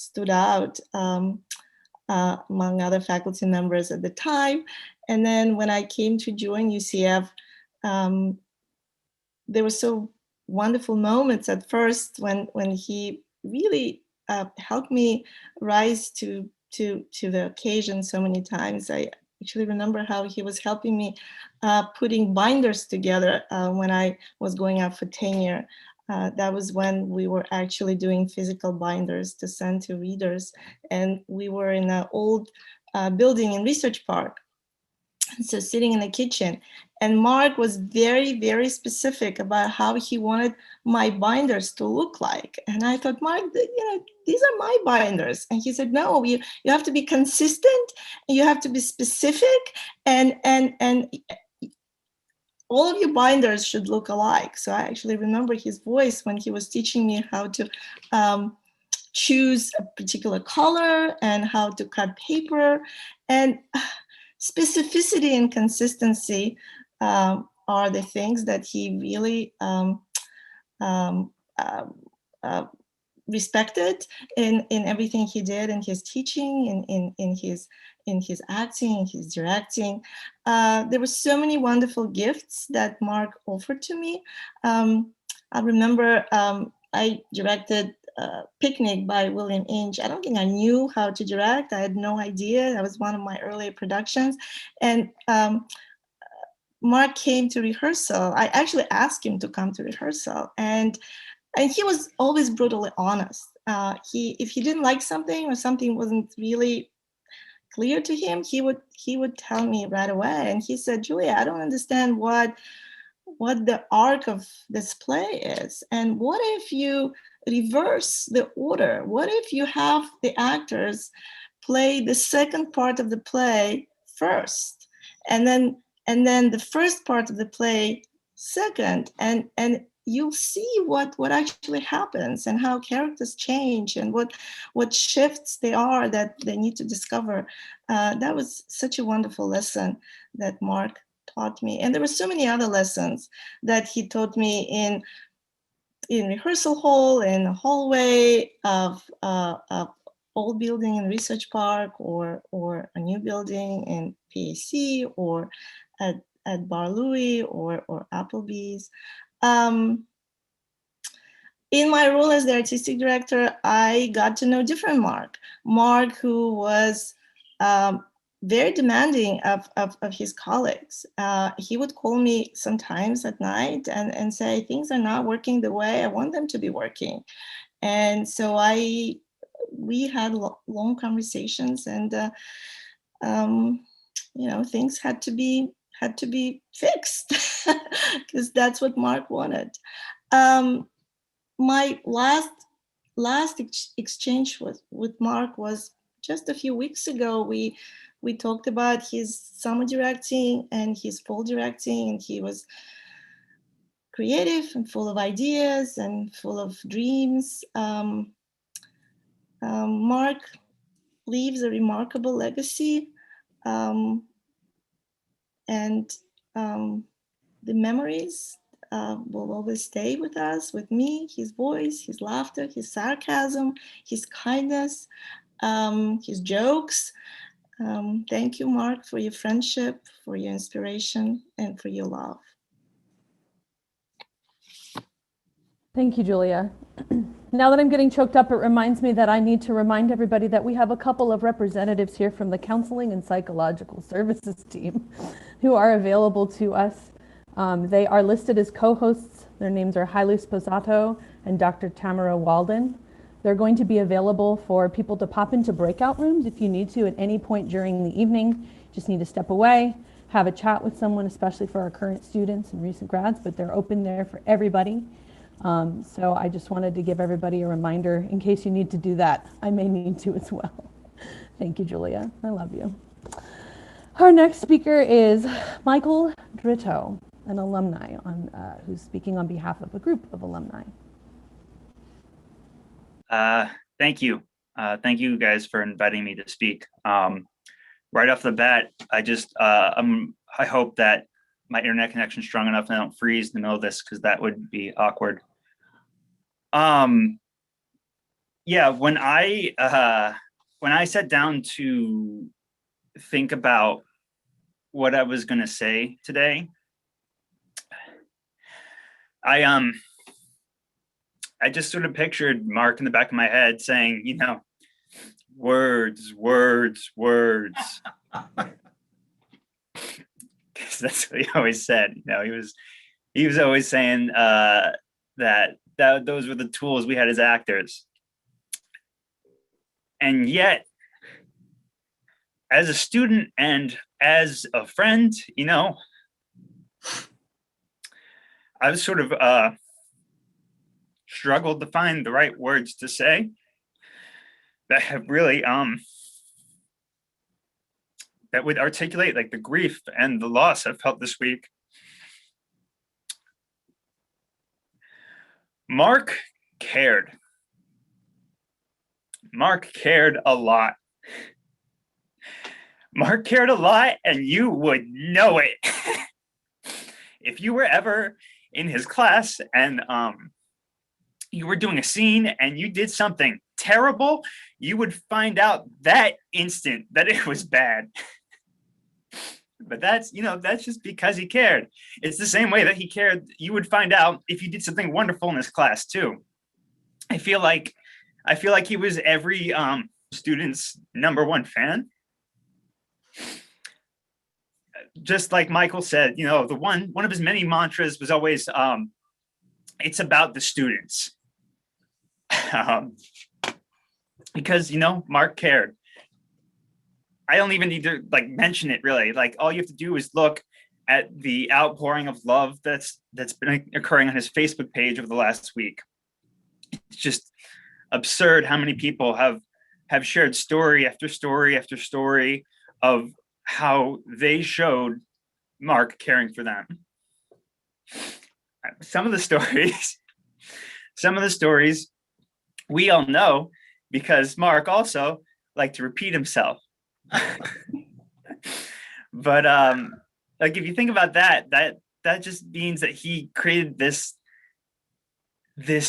stood out among other faculty members at the time. And then when I came to join UCF, there were so wonderful moments at first when he really helped me rise to the occasion so many times. I actually remember how he was helping me putting binders together when I was going out for tenure. That was when we were actually doing physical binders to send to readers. And we were in an old building in Research Park. So sitting in the kitchen, and Mark was very, very specific about how he wanted my binders to look like. And I thought, Mark, these are my binders. And he said, no, you have to be consistent, and you have to be specific, and all of your binders should look alike. So I actually remember his voice when he was teaching me how to choose a particular color and how to cut paper. And specificity and consistency are the things that he really respected in everything he did, in his teaching, in his acting, in his directing. There were so many wonderful gifts that Mark offered to me. I remember I directed Picnic by William Inge. I don't think I knew how to direct. I had no idea. That was one of my earlier productions. And Mark came to rehearsal. I actually asked him to come to rehearsal. And he was always brutally honest. If he didn't like something or something wasn't really clear to him, he would tell me right away. And he said, Julia, I don't understand what the arc of this play is. And what if you reverse the order? What if you have the actors play the second part of the play first, and then the first part of the play second, and you'll see what actually happens and how characters change and what shifts they are that they need to discover. That was such a wonderful lesson that Mark taught me. And there were so many other lessons that he taught me in rehearsal hall, in the hallway of old building in Research Park, or a new building in PAC, or at Bar Louie, or Applebee's. In my role as the artistic director, I got to know different Mark, who was very demanding of his colleagues. He would call me sometimes at night and say, things are not working the way I want them to be working. And so we had long conversations, and things had to be fixed because that's what Mark wanted. My last exchange with Mark was just a few weeks ago. We talked about his summer directing and his fall directing, and he was creative and full of ideas and full of dreams. Mark leaves a remarkable legacy, and the memories will always stay with us, with me, his voice, his laughter, his sarcasm, his kindness, his jokes. Thank you, Mark, for your friendship, for your inspiration, and for your love. Thank you, Julia. Now that I'm getting choked up, it reminds me that I need to remind everybody that we have a couple of representatives here from the Counseling and Psychological Services team who are available to us. They are listed as co-hosts. Their names are Haile Sposato and Dr. Tamara Walden. They're going to be available for people to pop into breakout rooms if you need to at any point during the evening. Just need to step away, have a chat with someone, especially for our current students and recent grads, but they're open there for everybody. So I just wanted to give everybody a reminder in case you need to do that. I may need to as well. Thank you, Julia. I love you. Our next speaker is Michael Dritto, an alumni who's speaking on behalf of a group of alumni. Thank you. Thank you guys for inviting me to speak. Right off the bat, I hope that my internet connection is strong enough and I don't freeze in the middle of this, because that would be awkward. yeah, when I sat down to think about what I was going to say today, I just sort of pictured Mark in the back of my head saying, you know, words, words, words. Because that's what he always said. You know, he was always saying that those were the tools we had as actors. And yet, as a student and as a friend, you know, I've sort of struggled to find the right words to say that have really that would articulate like the grief and the loss I've felt this week. Mark cared. Mark cared a lot. Mark cared a lot, and you would know it. If you were ever in his class and you were doing a scene and you did something terrible, you would find out that instant that it was bad. But that's, you know, that's just because he cared. It's the same way that he cared. You would find out if you did something wonderful in his class too. I feel like he was every student's #1 fan. Just like Michael said, you know, the one of his many mantras was always, it's about the students. Because, you know, Mark cared. I don't even need to like mention it really. Like all you have to do is look at the outpouring of love that's been occurring on his Facebook page over the last week. It's just absurd how many people have shared story after story after story of how they showed Mark caring for them. Some of the stories we all know because Mark also liked to repeat himself. But like if you think about that just means that he created this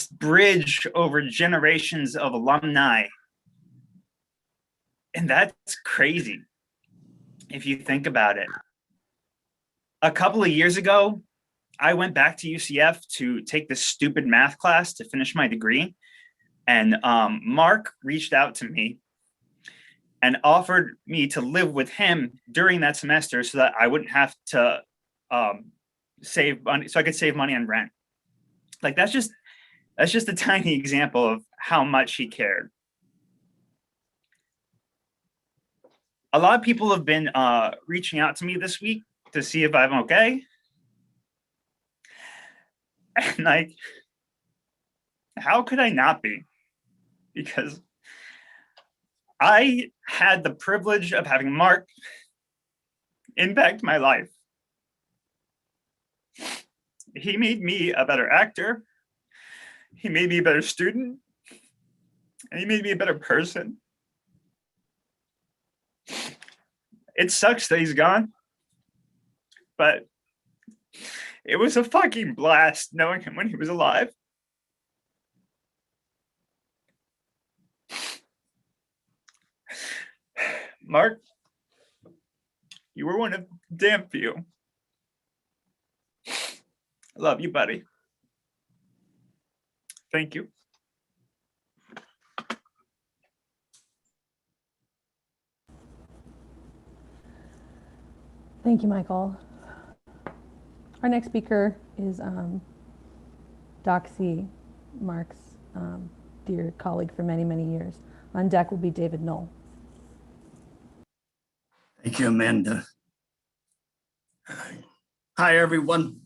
bridge over generations of alumni. And that's crazy if you think about it. A couple of years ago, I went back to UCF to take this stupid math class to finish my degree. And Mark reached out to me and offered me to live with him during that semester so that I wouldn't have to save money, so I could save money on rent. Like that's just a tiny example of how much he cared. A lot of people have been reaching out to me this week to see if I'm okay. And like, how could I not be? Because I had the privilege of having Mark impact my life. He made me a better actor. He made me a better student. And he made me a better person. It sucks that he's gone. But it was a fucking blast knowing him when he was alive. Mark, you were one of damn few. I love you, buddy. Thank you. Thank you, Michael. Our next speaker is Doxy, Mark's dear colleague for many, many years. On deck will be David Knoll. Thank you, Amanda. Hi, everyone.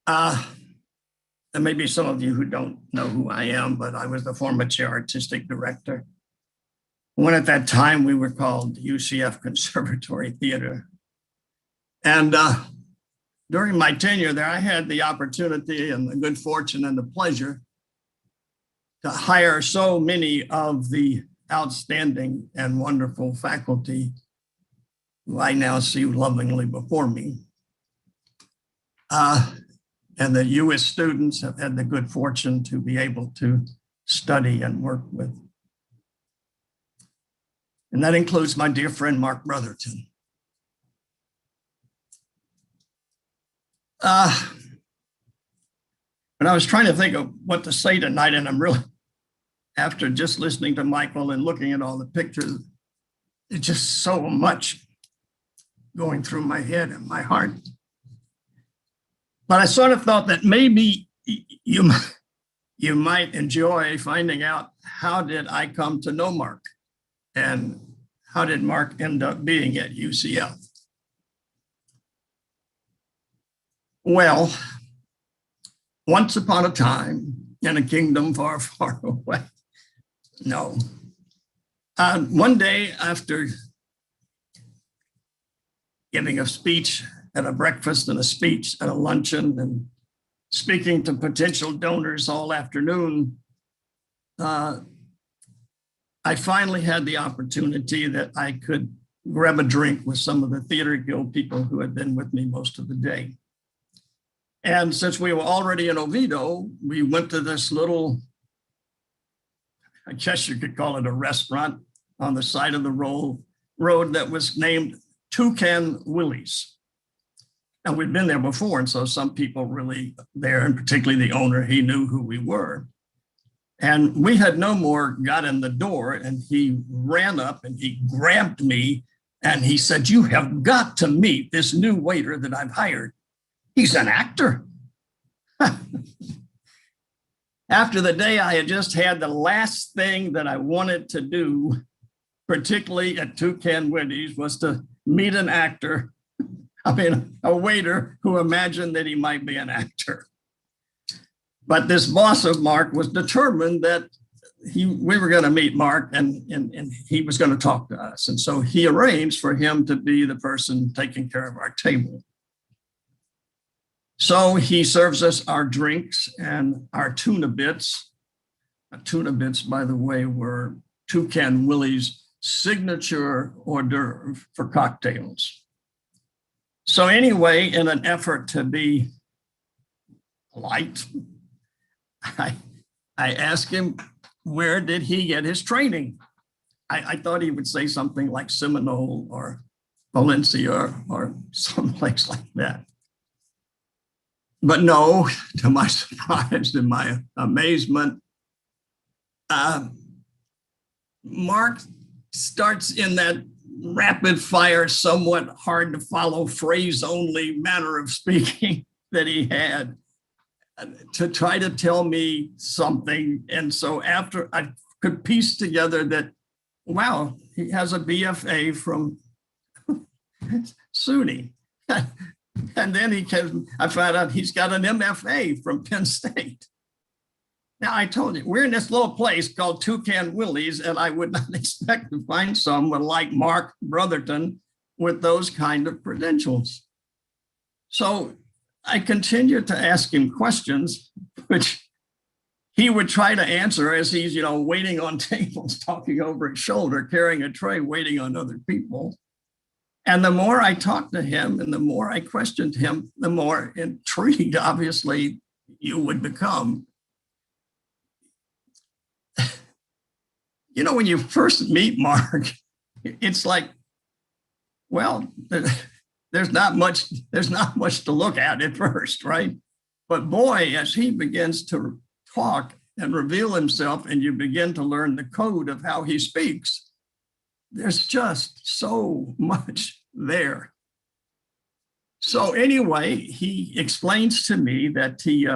There may be some of you who don't know who I am, but I was the former chair artistic director. When at that time we were called UCF Conservatory Theater. And during my tenure there, I had the opportunity and the good fortune and the pleasure to hire so many of the outstanding and wonderful faculty who I now see lovingly before me. And the U.S. students have had the good fortune to be able to study and work with. And that includes my dear friend, Mark Brotherton. When I was trying to think of what to say tonight, and I'm really, after just listening to Michael and looking at all the pictures, it's just so much going through my head and my heart. But I sort of thought that maybe you might enjoy finding out, how did I come to know Mark? And how did Mark end up being at UCF? Well, once upon a time in a kingdom far, far away. No. One day after giving a speech at a breakfast and a speech at a luncheon and speaking to potential donors all afternoon, I finally had the opportunity that I could grab a drink with some of the Theater Guild people who had been with me most of the day. And since we were already in Oviedo, we went to this little, I guess you could call it a restaurant on the side of the road that was named Toucan Willie's. And we'd been there before, and so some people really there, and particularly the owner, he knew who we were. And we had no more got in the door, and he ran up and he grabbed me and he said, "You have got to meet this new waiter that I've hired. He's an actor." After the day I had just had, the last thing that I wanted to do, particularly at Toucan Willie's, was to meet an actor. I mean, a waiter who imagined that he might be an actor. But this boss of Mark was determined that we were going to meet Mark and he was going to talk to us. And so he arranged for him to be the person taking care of our table. So he serves us our drinks and our tuna bits. Tuna bits, by the way, were Toucan Willie's signature hors d'oeuvre for cocktails. So anyway, in an effort to be polite, I asked him, where did he get his training? I thought he would say something like Seminole or Valencia or someplace like that. But no, to my surprise and my amazement, Mark starts in that rapid fire, somewhat hard to follow, phrase only manner of speaking that he had to try to tell me something. And so after I could piece together that, wow, he has a BFA from SUNY. And then I found out he's got an MFA from Penn State. Now, I told you, we're in this little place called Toucan Willie's, and I would not expect to find someone like Mark Brotherton with those kind of credentials. So I continued to ask him questions, which he would try to answer as he's, waiting on tables, talking over his shoulder, carrying a tray, waiting on other people. And the more I talked to him and the more I questioned him, the more intrigued, obviously, you would become. When you first meet Mark, it's like, well, there's not much to look at first, right? But boy, as he begins to talk and reveal himself and you begin to learn the code of how he speaks, there's just so much there. So anyway, he explains to me that he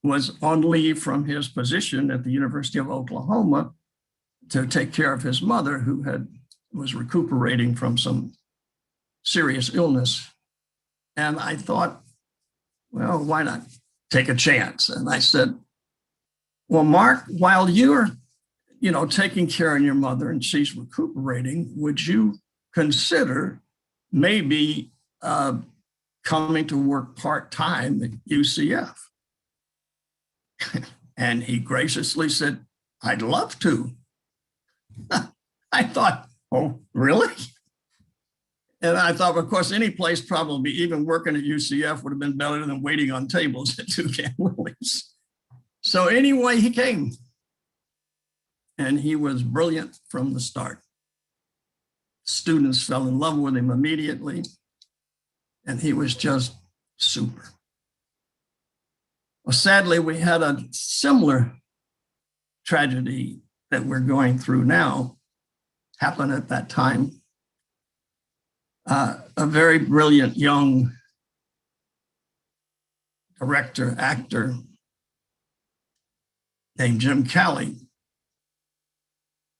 was on leave from his position at the University of Oklahoma to take care of his mother, who was recuperating from some serious illness. And I thought, well, why not take a chance? And I said, well, Mark, while you're taking care of your mother and she's recuperating, would you consider maybe coming to work part-time at UCF? And he graciously said, I'd love to. I thought, oh, really? And I thought, of course, any place probably, even working at UCF, would have been better than waiting on tables at Toucan Willie's. So anyway, he came. And he was brilliant from the start. Students fell in love with him immediately. And he was just super. Well, sadly, we had a similar tragedy that we're going through now happen at that time. A very brilliant young director, actor named Jim Calley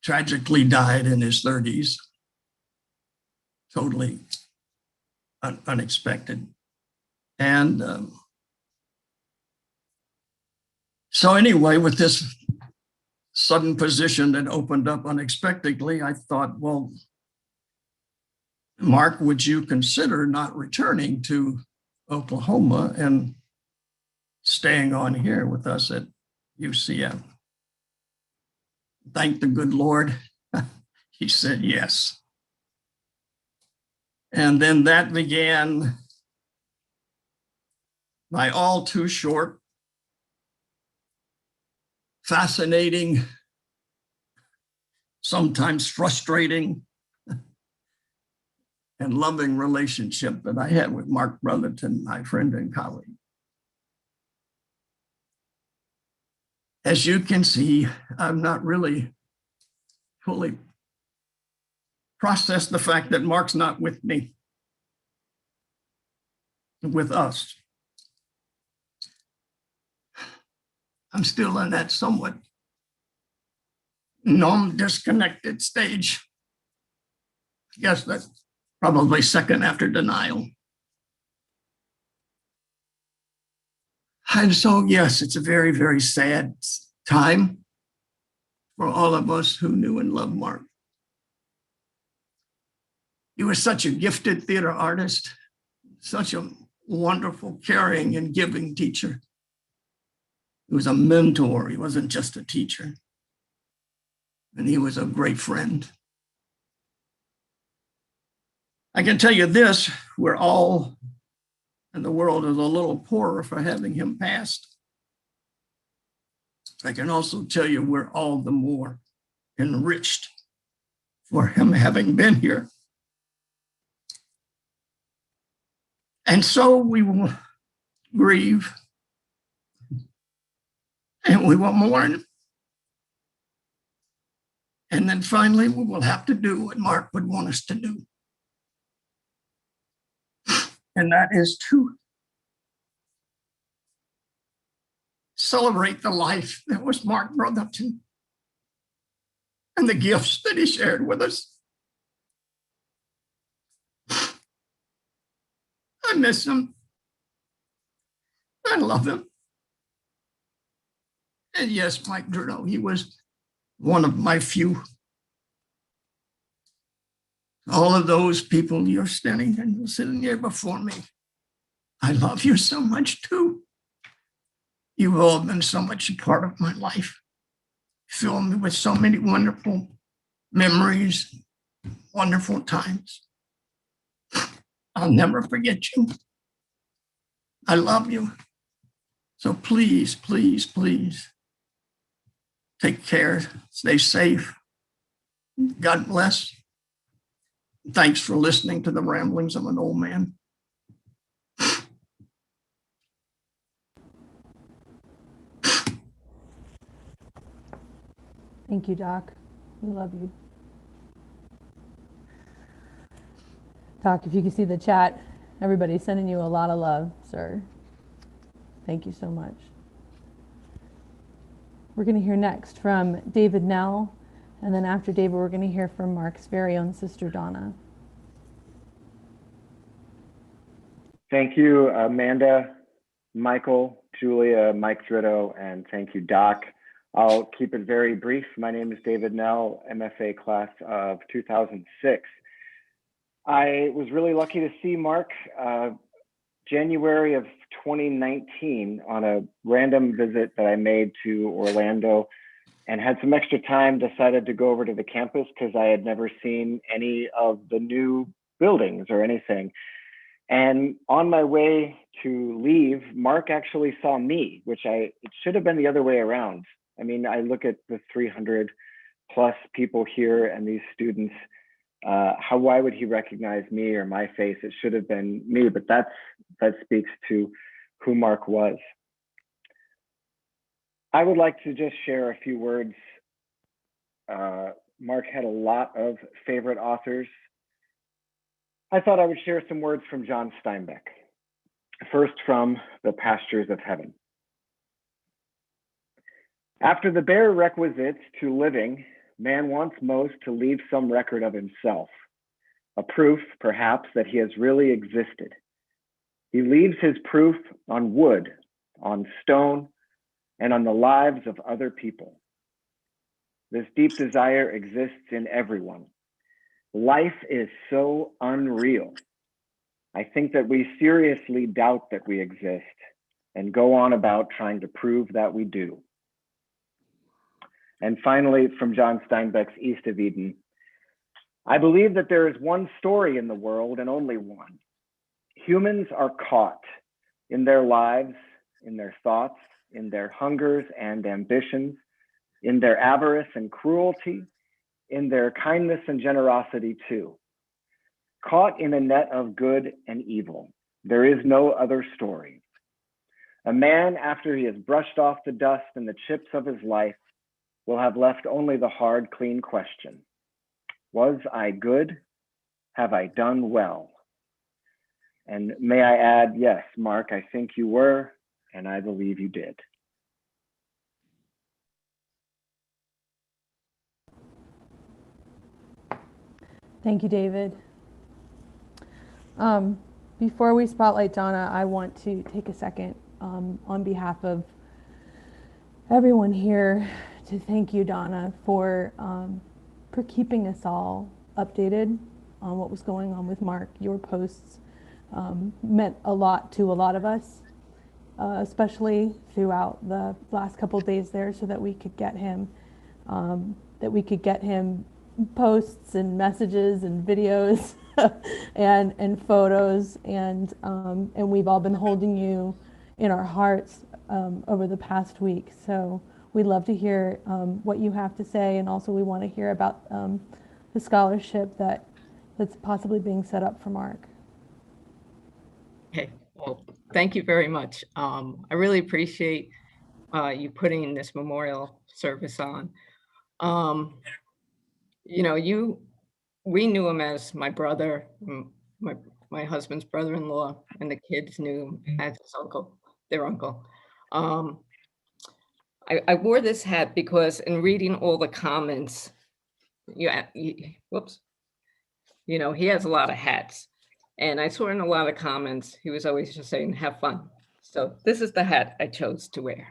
tragically died in his 30s, totally unexpected. And so anyway, with this sudden position that opened up unexpectedly, I thought, well, Mark, would you consider not returning to Oklahoma and staying on here with us at UCF? Thank the good Lord, he said yes. And then that began my all too short, fascinating, sometimes frustrating, and loving relationship that I had with Mark Brotherton, my friend and colleague. As you can see, I've not really fully processed the fact that Mark's not with me, with us. I'm still in that somewhat numb, disconnected stage. I guess that's probably second after denial. And so, yes, it's a very, very sad time for all of us who knew and loved Mark. He was such a gifted theater artist, such a wonderful, caring, and giving teacher. He was a mentor. He wasn't just a teacher. And he was a great friend. I can tell you this, we're all, and the world is a little poorer for having him passed. I can also tell you we're all the more enriched for him having been here. And so we will grieve and we will mourn. And then finally, we will have to do what Mark would want us to do. And that is to celebrate the life that was Mark Brotherton and the gifts that he shared with us. I miss him. I love him. And yes, Mike Druno, he was one of my few. All of those people you're standing and sitting here before me, I love you so much too. You've all been so much a part of my life. Filled me with so many wonderful memories, wonderful times. I'll never forget you. I love you. So please, please, please take care, stay safe. God bless. Thanks for listening to the ramblings of an old man. Thank you, Doc. We love you. Doc, if you can see the chat, everybody's sending you a lot of love, sir. Thank you so much. We're going to hear next from David Nell, and then after David, we're going to hear from Mark's very own sister, Donna. Thank you, Amanda, Michael, Julia, Mike Dritto, and thank you, Doc. I'll keep it very brief. My name is David Nell, MFA class of 2006. I was really lucky to see Mark January of 2019 on a random visit that I made to Orlando and had some extra time, decided to go over to the campus because I had never seen any of the new buildings or anything. And on my way to leave, Mark actually saw me, which it should have been the other way around. I mean, I look at the 300 plus people here and these students, why would he recognize me or my face? It should have been me, but that speaks to who Mark was. I would like to just share a few words. Mark had a lot of favorite authors. I thought I would share some words from John Steinbeck. First, from The Pastures of Heaven. After the bare requisites to living, man wants most to leave some record of himself, a proof, perhaps, that he has really existed. He leaves his proof on wood, on stone, and on the lives of other people. This deep desire exists in everyone. Life is so unreal. I think that we seriously doubt that we exist and go on about trying to prove that we do. And finally, from John Steinbeck's East of Eden, I believe that there is one story in the world and only one. Humans are caught in their lives, in their thoughts, in their hungers and ambitions, in their avarice and cruelty, in their kindness and generosity too. Caught in a net of good and evil. There is no other story. A man, after he has brushed off the dust and the chips of his life, will have left only the hard, clean question. Was I good? Have I done well? And may I add, yes, Mark, I think you were, and I believe you did. Thank you, David. Before we spotlight Donna, I want to take a second on behalf of everyone here to thank you, Donna, for keeping us all updated on what was going on with Mark. Your posts meant a lot to a lot of us, especially throughout the last couple of days there, so that we could get him posts and messages and videos and photos, and we've all been holding you in our hearts over the past week. So we'd love to hear what you have to say, and also we want to hear about the scholarship that's possibly being set up for Mark. Okay, well, thank you very much. I really appreciate you putting this memorial service on. You know, we knew him as my brother, my husband's brother-in-law, and the kids knew him as his uncle, their uncle. I wore this hat because in reading all the comments, whoops, you know, he has a lot of hats. And I saw in a lot of comments, he was always just saying, have fun. So this is the hat I chose to wear.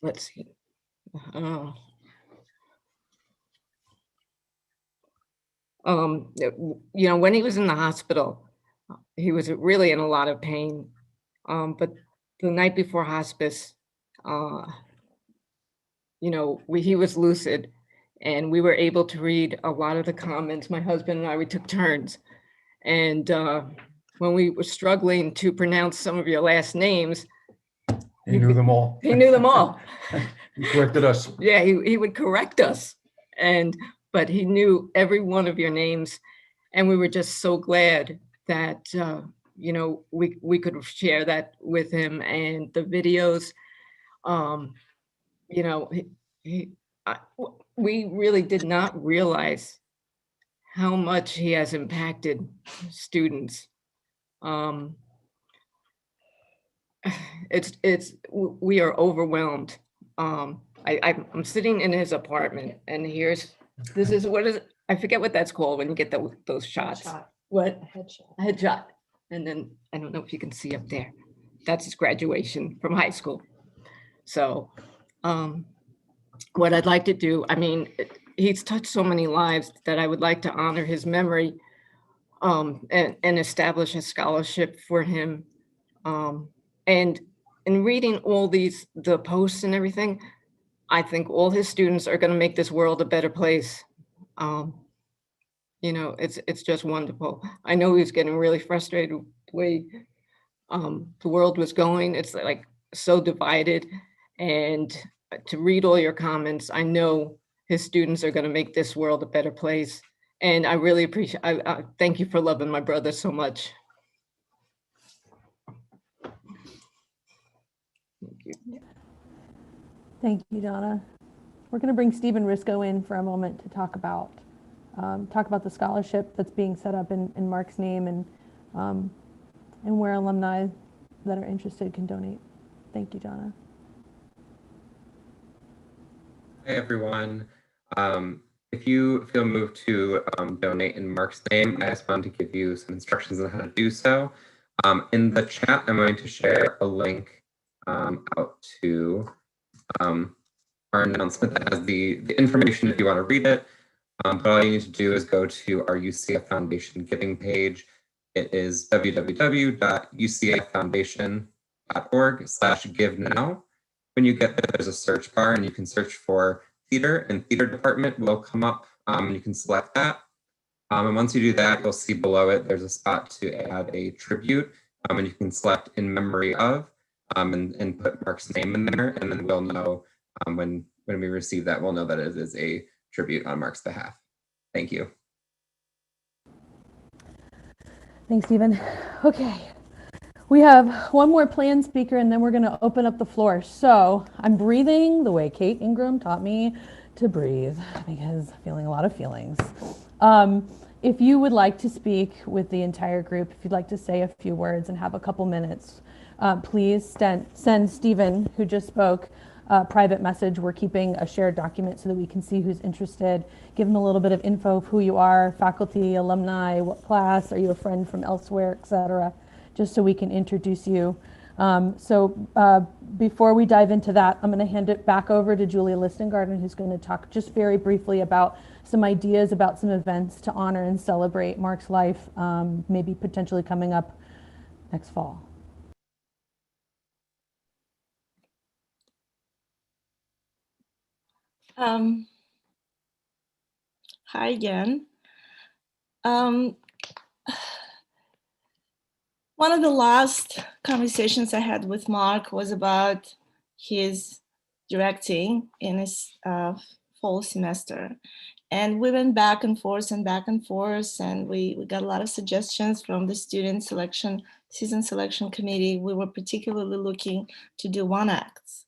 Let's see. You know, when he was in the hospital, he was really in a lot of pain. But the night before hospice, you know, he was lucid, and we were able to read a lot of the comments. My husband and I, we took turns. And when we were struggling to pronounce some of your last names, he knew them all. He knew them all. He corrected us. Yeah, he would correct us. But he knew every one of your names. And we were just so glad that, you know, we could share that with him. And the videos, you know, we really did not realize how much he has impacted students. We are overwhelmed. I'm sitting in his apartment, and I forget what that's called when you get those shots. What? A headshot. And then I don't know if you can see up there. That's his graduation from high school. So what I'd like to do, I mean, he's touched so many lives that I would like to honor his memory and establish a scholarship for him. And in reading all the posts and everything, I think all his students are going to make this world a better place. You know, it's just wonderful. I know he was getting really frustrated with the way the world was going. It's like so divided. And to read all your comments, I know his students are going to make this world a better place. And I really appreciate, I thank you for loving my brother so much. Thank you. Thank you, Donna. We're going to bring Stephen Risco in for a moment to talk about the scholarship that's being set up in Mark's name and where alumni that are interested can donate. Thank you, Donna. Hi, everyone. If you feel moved to donate in Mark's name, I just wanted to give you some instructions on how to do so. In the chat, I'm going to share a link out to our announcement that has the information if you want to read it. But all you need to do is go to our UCF Foundation giving page. It is www.ucffoundation.org/give now. When you get there, there's a search bar and you can search for theater, and theater department will come up and you can select that. And once you do that, you'll see below it, there's a spot to add a tribute and you can select in memory of and put Mark's name in there. And then we'll know when we receive that, we'll know that it is a tribute on Mark's behalf. Thank you. Thanks, Stephen. Okay. We have one more planned speaker and then we're going to open up the floor. So I'm breathing the way Kate Ingram taught me to breathe because I'm feeling a lot of feelings. If you would like to speak with the entire group, if you'd like to say a few words and have a couple minutes, please send Stephen, who just spoke, a private message. We're keeping a shared document so that we can see who's interested. Give him a little bit of info of who you are, faculty, alumni, what class, are you a friend from elsewhere, etc., just so we can introduce you. Before we dive into that, I'm going to hand it back over to Julia Listengarden, who's going to talk just very briefly about some ideas about some events to honor and celebrate Mark's life, maybe potentially coming up next fall. Hi again. One of the last conversations I had with Mark was about his directing in his fall semester. And we went back and forth, and we got a lot of suggestions from the student selection, season selection committee. We were particularly looking to do one acts.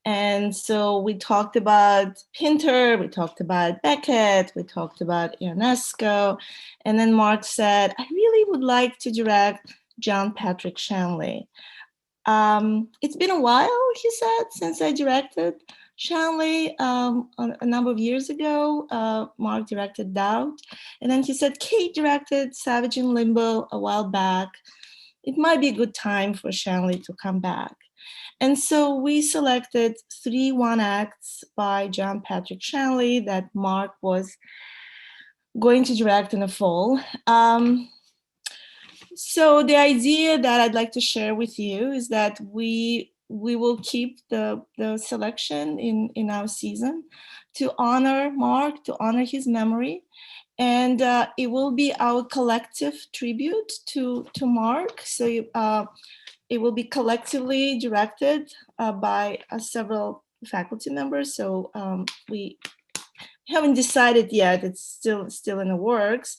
And so we talked about Pinter, we talked about Beckett, we talked about Ionesco. And then Mark said, I really would like to direct John Patrick Shanley. It's been a while, he said, since I directed Shanley a number of years ago. Mark directed Doubt. And then he said, Kate directed Savage in Limbo a while back. It might be a good time for Shanley to come back. And so we selected 3 one-acts by John Patrick Shanley that Mark was going to direct in the fall. So the idea that I'd like to share with you is that we will keep the selection in our season to honor Mark, to honor his memory. And it will be our collective tribute to Mark. So it will be collectively directed by several faculty members. So we haven't decided yet. It's still in the works.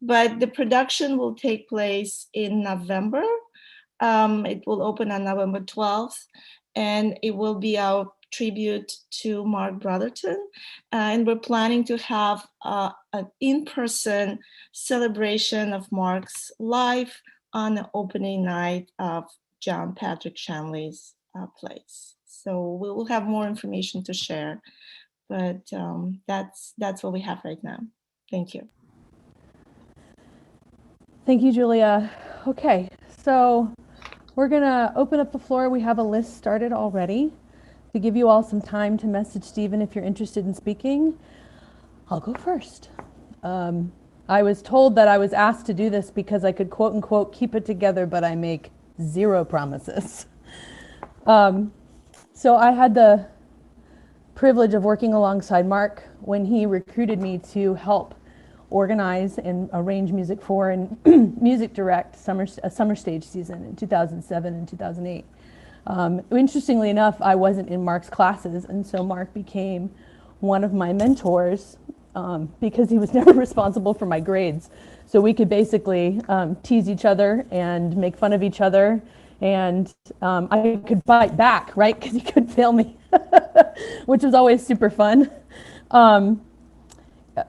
But the production will take place in November. It will open on November 12th, and it will be our tribute to Mark Brotherton. And we're planning to have an in-person celebration of Mark's life on the opening night of John Patrick Shanley's plays. So we will have more information to share, but that's what we have right now. Thank you. Thank you, Julia. Okay, so we're gonna open up the floor. We have a list started already to give you all some time to message Stephen if you're interested in speaking. I'll go first. I was told that I was asked to do this because I could quote unquote keep it together, but I make 0 promises. So I had the privilege of working alongside Mark when he recruited me to help organize and arrange music for and music direct a summer stage season in 2007 and 2008. Interestingly enough, I wasn't in Mark's classes, and so Mark became one of my mentors because he was never responsible for my grades. So we could basically tease each other and make fun of each other, and I could fight back, right? Because he couldn't fail me, which was always super fun.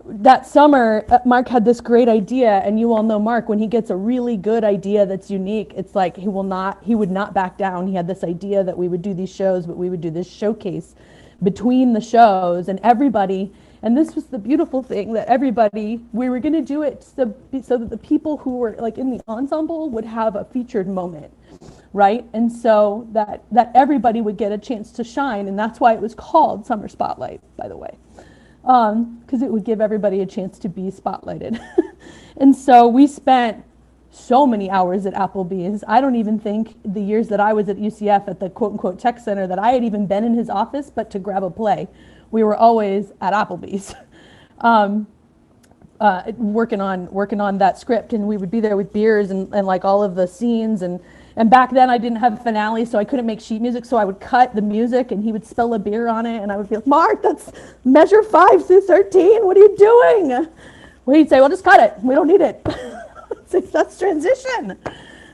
That summer, Mark had this great idea, and you all know Mark, when he gets a really good idea that's unique, it's like he would not back down. He had this idea that we would do these shows, but we would do this showcase between the shows, and everybody, and this was the beautiful thing, that everybody, we were going to do it so that the people who were like in the ensemble would have a featured moment, right? And so that everybody would get a chance to shine, and that's why it was called Summer Spotlight, by the way. Because it would give everybody a chance to be spotlighted. And so we spent so many hours at Applebee's. I don't even think the years that I was at UCF at the quote unquote tech center that I had even been in his office, but to grab a play. We were always at Applebee's working on that script, and we would be there with beers and like all of the scenes. And back then I didn't have finale, so I couldn't make sheet music, so I would cut the music and he would spill a beer on it, and I would be like, Mark, that's measure 5 through 13, what are you doing? Well, he'd say, well, just cut it, we don't need it. That's transition.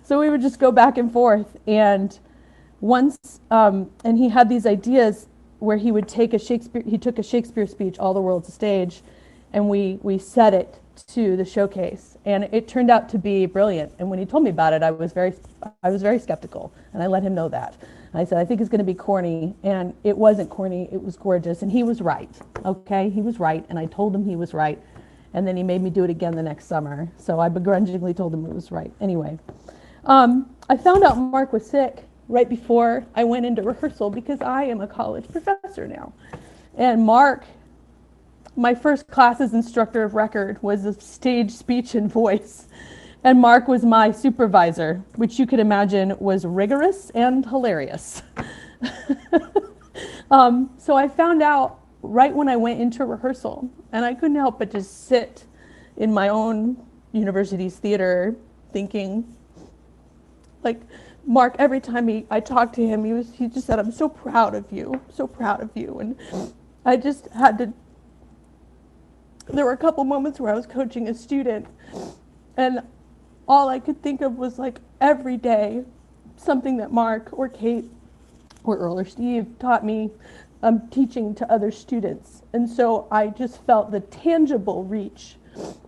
So we would just go back and forth, and once, and he had these ideas where he would take he took a Shakespeare speech, All the World's a Stage, and we set it to the showcase, and it turned out to be brilliant. And when he told me about it, I was very skeptical, and I let him know that. And I said, I think it's going to be corny, and it wasn't corny, it was gorgeous, and he was right. Okay, he was right, and I told him he was right, and then he made me do it again the next summer. So I begrudgingly told him it was right. Anyway, I found out Mark was sick right before I went into rehearsal, because I am a college professor now, and Mark, my first class's instructor of record, was a stage, speech, and voice. And Mark was my supervisor, which you could imagine was rigorous and hilarious. So I found out right when I went into rehearsal, and I couldn't help but just sit in my own university's theater thinking, like, Mark, every time I talked to him, he just said, I'm so proud of you, so proud of you. And I just had to, there were a couple moments where I was coaching a student, and all I could think of was, like, every day something that Mark or Kate or Earl or Steve taught me, teaching to other students. And so I just felt the tangible reach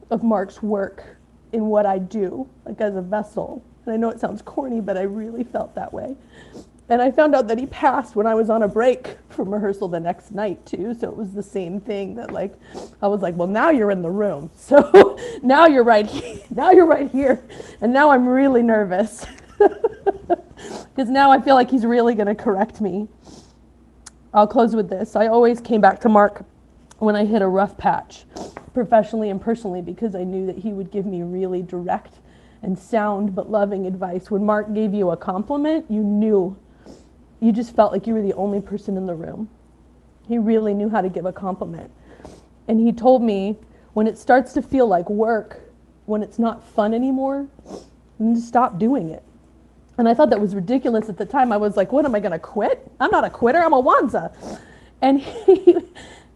of Mark's work in what I do, like as a vessel. And I know it sounds corny, but I really felt that way. And I found out that he passed when I was on a break from rehearsal the next night too. So it was the same thing, that like, I was like, well, now you're in the room. So now you're right here. Now you're right here. And now I'm really nervous because now I feel like he's really going to correct me. I'll close with this. I always came back to Mark when I hit a rough patch, professionally and personally, because I knew that he would give me really direct and sound but loving advice. When Mark gave you a compliment, you just felt like you were the only person in the room. He really knew how to give a compliment. And he told me, when it starts to feel like work, when it's not fun anymore, then just stop doing it. And I thought that was ridiculous at the time. I was like, what, am I going to quit? I'm not a quitter, I'm a Wanza. And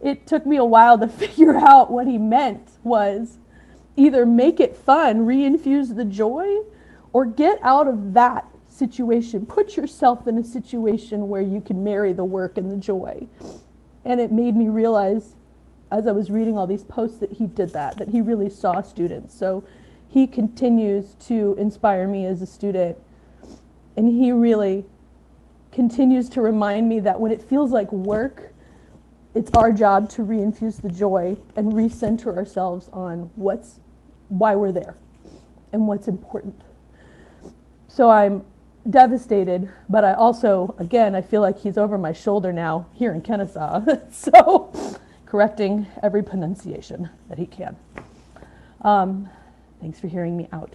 it took me a while to figure out what he meant was either make it fun, re-infuse the joy, or get out of that situation. Put yourself in a situation where you can marry the work and the joy. And it made me realize, as I was reading all these posts, that he did that he really saw students. So he continues to inspire me as a student. And he really continues to remind me that when it feels like work, it's our job to re-infuse the joy and recenter ourselves on why we're there and what's important. So I'm devastated, but I also, again, I feel like he's over my shoulder now here in Kennesaw. So correcting every pronunciation that he can. Thanks for hearing me out.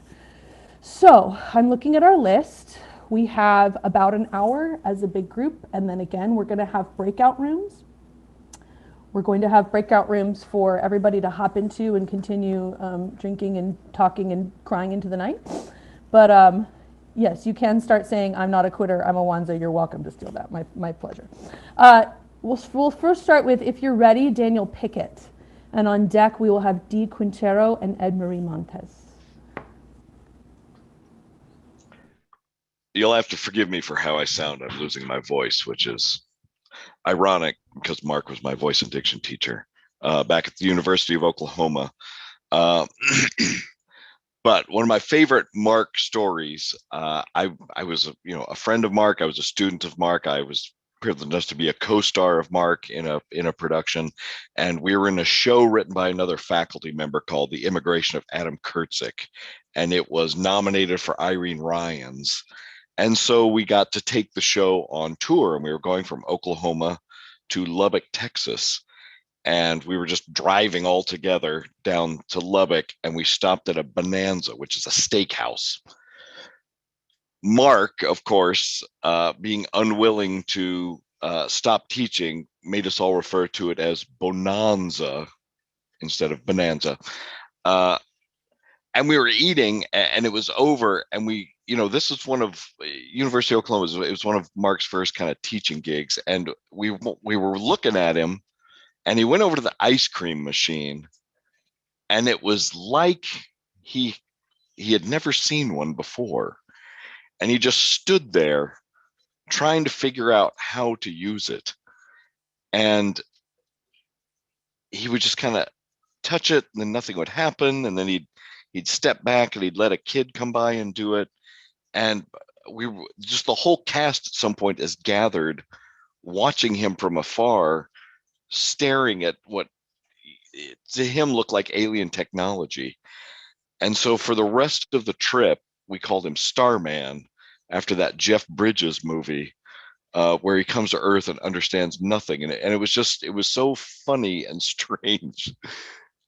So I'm looking at our list. We have about an hour as a big group, and then again, we're going to have breakout rooms We're going to have breakout rooms for everybody to hop into and continue drinking and talking and crying into the night. But yes, you can start saying, I'm not a quitter, I'm a Wanza. You're welcome to steal that. My pleasure. We'll first start with, if you're ready, Daniel Pickett. And on deck, we will have Dee Quintero and Ed Marie Montes. You'll have to forgive me for how I sound. I'm losing my voice, which is ironic because Mark was my voice and diction teacher back at the University of Oklahoma. But one of my favorite Mark stories, I was a friend of Mark. I was a student of Mark. I was privileged enough to be a co-star of Mark in a production, and we were in a show written by another faculty member called The Immigration of Adam Kurtzik, and it was nominated for Irene Ryan's. And so we got to take the show on tour, and we were going from Oklahoma to Lubbock, Texas. And we were just driving all together down to Lubbock, and we stopped at a Bonanza, which is a steakhouse. Mark, of course, being unwilling to stop teaching, made us all refer to it as Bonanza instead of Bonanza. And we were eating, and it was over, and we, this was one of University of Oklahoma. It was one of Mark's first kind of teaching gigs, and we were looking at him, and he went over to the ice cream machine, and it was like he had never seen one before, and he just stood there trying to figure out how to use it, and he would just kind of touch it, and then nothing would happen, and then he'd step back and he'd let a kid come by and do it. And we were just, the whole cast at some point is gathered watching him from afar, staring at what to him looked like alien technology. And so for the rest of the trip, we called him Starman, after that Jeff Bridges movie, where he comes to Earth and understands nothing. And it was so funny and strange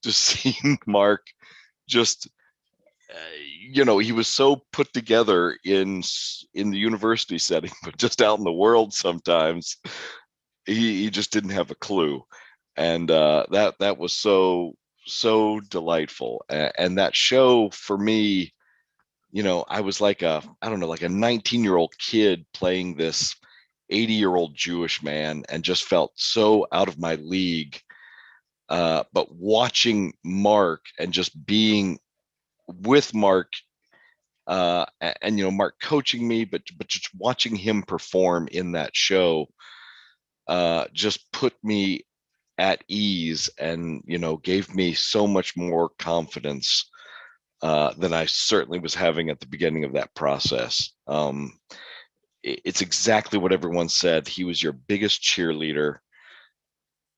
to see Mark just, he was so put together in the university setting, but just out in the world sometimes he just didn't have a clue. And that was so delightful. And that show for me, I was like a 19-year-old kid playing this 80-year-old Jewish man, and just felt so out of my league. But watching Mark and just being with Mark, and Mark coaching me, but just watching him perform in that show just put me at ease, and gave me so much more confidence than I certainly was having at the beginning of that process. It's exactly what everyone said. He was your biggest cheerleader.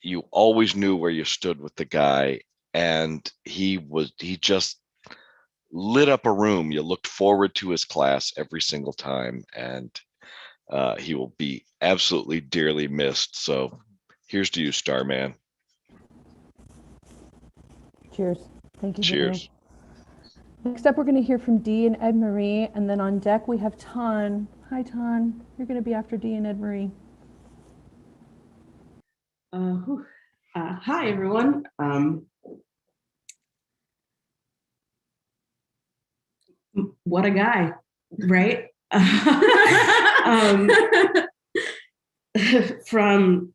You always knew where you stood with the guy, and he just lit up a room. You looked forward to his class every single time, and he will be absolutely dearly missed. So here's to you, Starman. Cheers. Thank you. Cheers. Next up, we're going to hear from Dee and Ed Marie, and then on deck we have Tan. Hi, Tan. You're going to be after Dee and Ed Marie. Hi, everyone. What a guy, right? From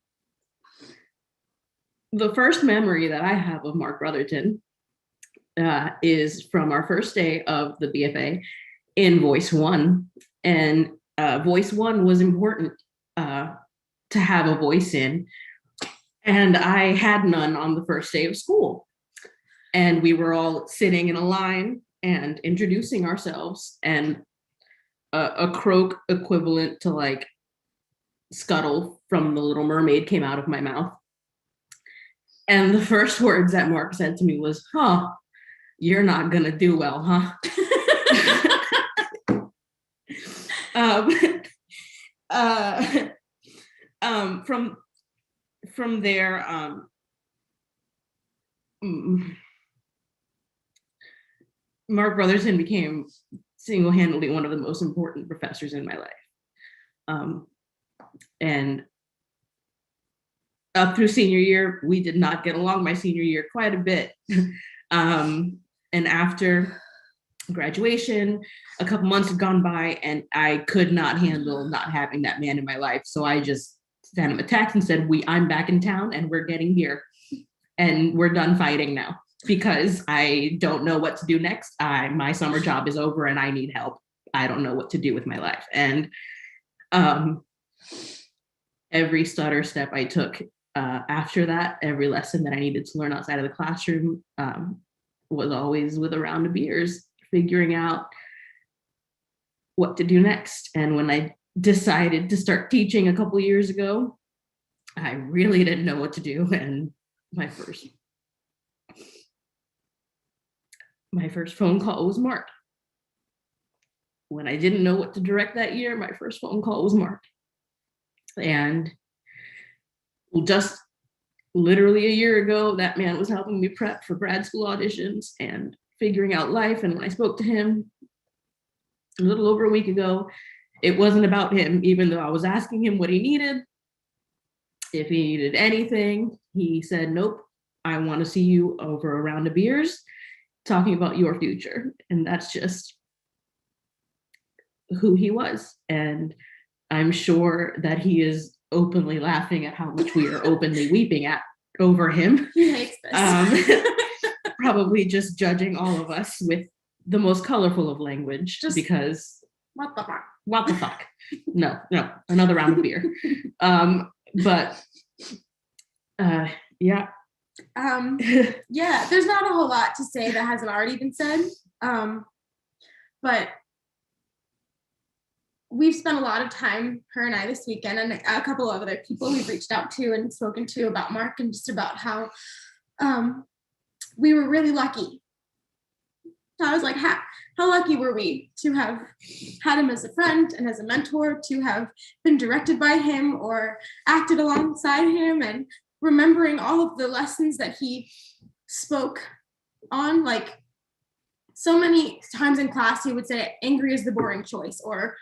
the first memory that I have of Mark Brotherton is from our first day of the BFA in Voice One. And Voice One was important to have a voice in. And I had none on the first day of school. And we were all sitting in a line and introducing ourselves, and a croak equivalent to like Scuttle from The Little Mermaid came out of my mouth. And the first words that Mark said to me was, you're not gonna do well, huh? From there, Mark Brotherton became single-handedly one of the most important professors in my life. And up through senior year, we did not get along my senior year quite a bit. And after graduation, a couple months had gone by and I could not handle not having that man in my life. So I just sent him a text and said, I'm back in town and we're getting here and we're done fighting now because I don't know what to do next. My summer job is over and I need help. I don't know what to do with my life. And every stutter step I took after that, every lesson that I needed to learn outside of the classroom was always with a round of beers, figuring out what to do next. And when I decided to start teaching a couple years ago, I really didn't know what to do. And my first phone call was Mark. When I didn't know what to direct that year, my first phone call was Mark. And just literally a year ago, that man was helping me prep for grad school auditions and figuring out life. And when I spoke to him a little over a week ago, it wasn't about him, even though I was asking him what he needed. If he needed anything, he said, nope, I want to see you over a round of beers talking about your future. And that's just who he was. And I'm sure that he is openly laughing at how much we are openly weeping at over him. He hates this. Probably just judging all of us with the most colorful of language, just because what the fuck? What the fuck? No, another round of beer. But yeah. Yeah, there's not a whole lot to say that hasn't already been said. But we've spent a lot of time, her and I, this weekend, and a couple of other people we've reached out to and spoken to about Mark, and just about how we were really lucky. I was like, how lucky were we to have had him as a friend and as a mentor, to have been directed by him or acted alongside him, and remembering all of the lessons that he spoke on. Like, so many times in class, he would say, angry is the boring choice, or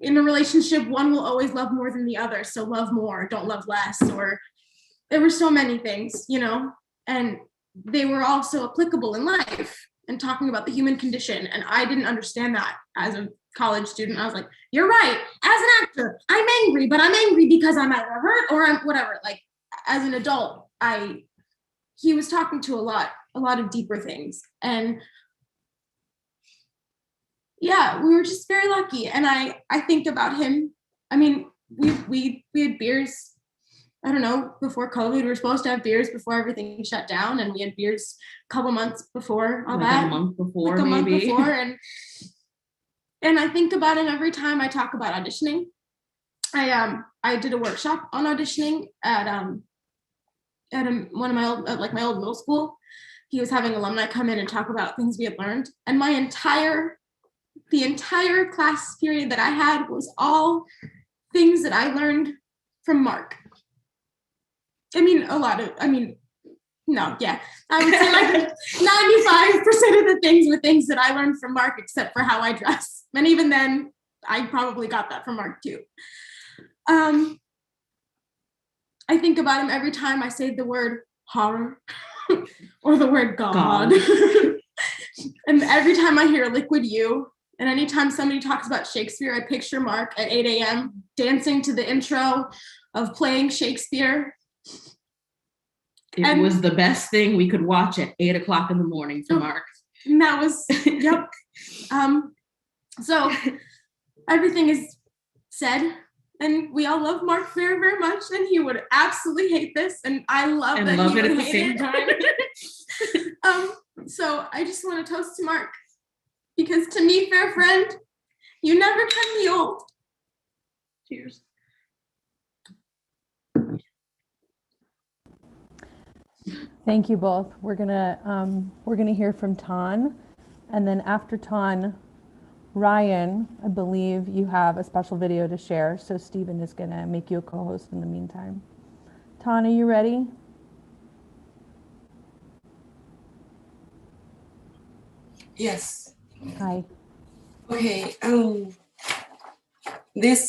in a relationship, one will always love more than the other, so love more, don't love less. Or there were so many things, and they were also applicable in life, and talking about the human condition. And I didn't understand that as a college student. I was like, you're right. As an actor, I'm angry, but I'm angry because I'm either hurt or I'm whatever. Like, as an adult, he was talking to a lot of deeper things. And yeah, we were just very lucky. And I think about him. I mean, we had beers, I don't know, before COVID. We were supposed to have beers before everything shut down, and we had beers a couple months before all like that. A month before, like a maybe. month before. And I think about him every time I talk about auditioning. I did a workshop on auditioning at one of my old middle school. He was having alumni come in and talk about things we had learned, and the entire class period that I had was all things that I learned from Mark. I would say like 95% of the things were things that I learned from Mark, except for how I dress. And even then, I probably got that from Mark too. I think about him every time I say the word horror or the word God. And every time I hear Liquid You, and anytime somebody talks about Shakespeare, I picture Mark at 8 a.m. dancing to the intro of playing Shakespeare. It was the best thing we could watch at 8 o'clock in the morning for Mark. And that was, yep. So everything is said, and we all love Mark very, very much, and he would absolutely hate this, and I love that he would hate it. So I just want to toast to Mark, because to me, fair friend, you never can be old. Cheers. Thank you both. We're gonna hear from Tan, and then after Tan, Ryan, I believe you have a special video to share, so Stephen is gonna make you a co-host in the meantime. Tan, are you ready? Yes. Hi. Okay.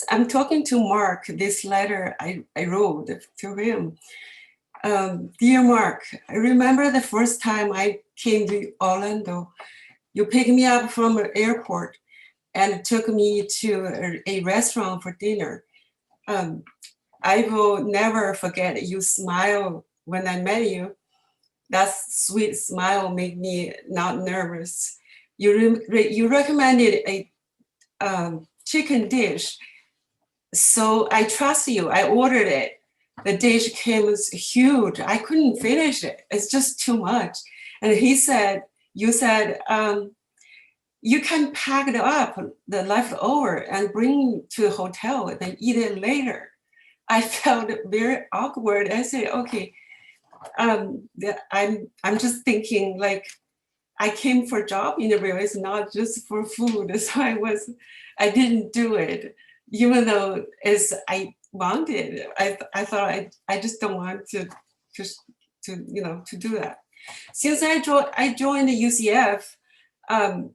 I'm talking to Mark, this letter I wrote to him. Dear Mark, I remember the first time I came to Orlando. You picked me up from the airport and took me to a restaurant for dinner. I will never forget your smile when I met you. That sweet smile made me not nervous. You recommended a chicken dish, so I trust you. I ordered it. The dish came huge. I couldn't finish it. It's just too much. And you said, you can pack it up, the leftover, and bring to the hotel and then eat it later. I felt very awkward. I said, okay, I'm just thinking like I came for a job interview. It's not just for food. So I didn't do it, even though as I wanted. I thought I just don't want to do that. Since I joined the UCF,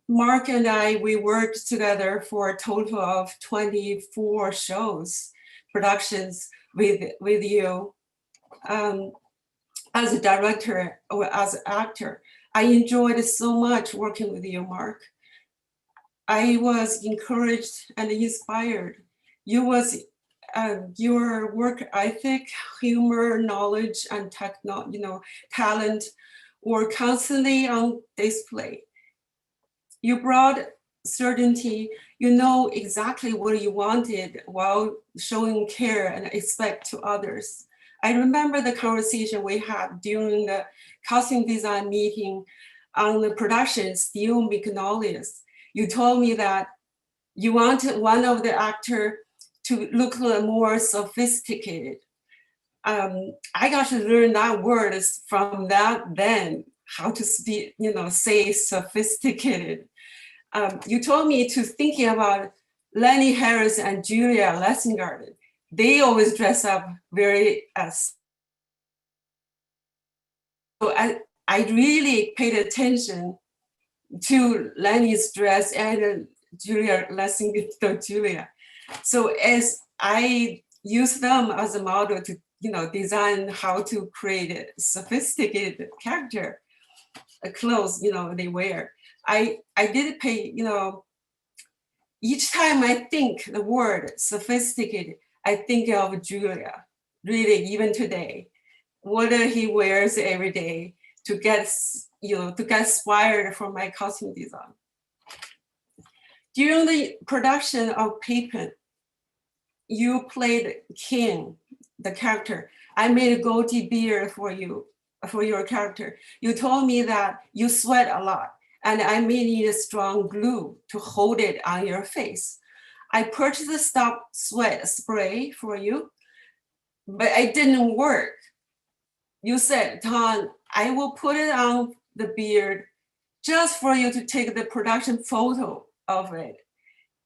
Mark and we worked together for a total of 24 shows, productions with you. As a director or as an actor, I enjoyed so much working with you, Mark. I was encouraged and inspired. Your work ethic, humor, knowledge, and talent were constantly on display. You brought certainty. You know exactly what you wanted while showing care and respect to others. I remember the conversation we had during the costume design meeting on the production Steel Magnolias. You told me that you wanted one of the actors to look more sophisticated. I got to learn that word from that then, how to speak, say sophisticated. You told me to thinking about Lenny Harris and Julia Lessingard. They always dress up very so I really paid attention to Lenny's dress and Julia Lessingard, Julia. So as I use them as a model to design how to create a sophisticated character, clothes they wear. I did pay, each time I think the word sophisticated, I think of Julia, really, even today. What he wears every day to get inspired for my costume design. During the production of Pippin, you played King, the character. I made a goatee beard for you, for your character. You told me that you sweat a lot, and I may need a strong glue to hold it on your face. I purchased a stop sweat spray for you, but it didn't work. You said, Tom, I will put it on the beard just for you to take the production photo of it.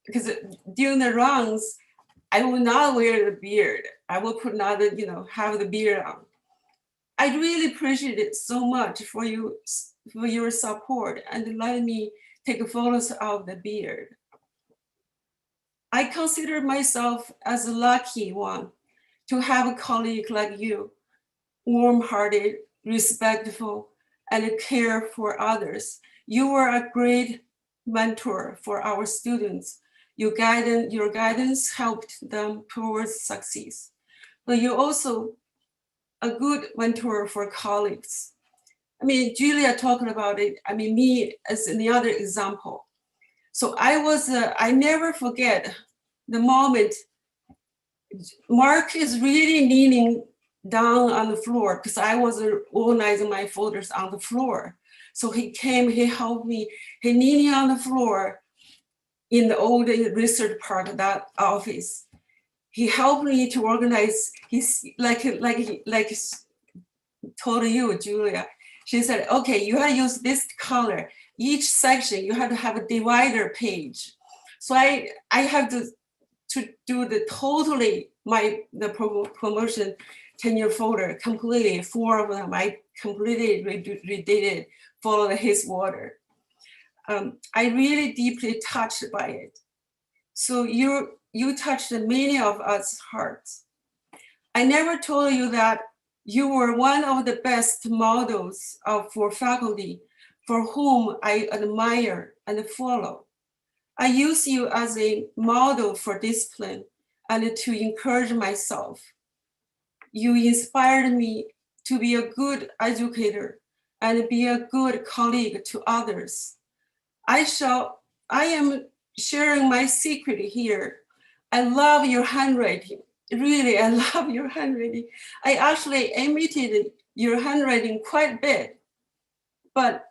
Because during the runs, I will not wear the beard. I will put another, have the beard on. I really appreciate it so much for your support and letting me take photos of the beard. I consider myself as a lucky one to have a colleague like you, warm-hearted, respectful, and care for others. You were a great mentor for our students. Your guidance helped them towards success. But you're also a good mentor for colleagues. I mean, Julia talking about it. I mean, me as another example. So I never forget the moment Mark is really leaning down on the floor because I was organizing my folders on the floor. So he came, he helped me, he leaning on the floor in the old research part of that office. He helped me to organize, he's like told you, Julia. She said, okay, you have to use this color. Each section, you have to have a divider page. So I have to do the totally the promotion tenure folder completely, 4 of them. I completely redid it, followed his order. I really deeply touched by it. So you touched many of us hearts. I never told you that you were one of the best models for faculty for whom I admire and follow. I use you as a model for discipline and to encourage myself. You inspired me to be a good educator and be a good colleague to others. I am sharing my secret here. I love your handwriting. Really, I love your handwriting. I actually imitated your handwriting quite a bit, but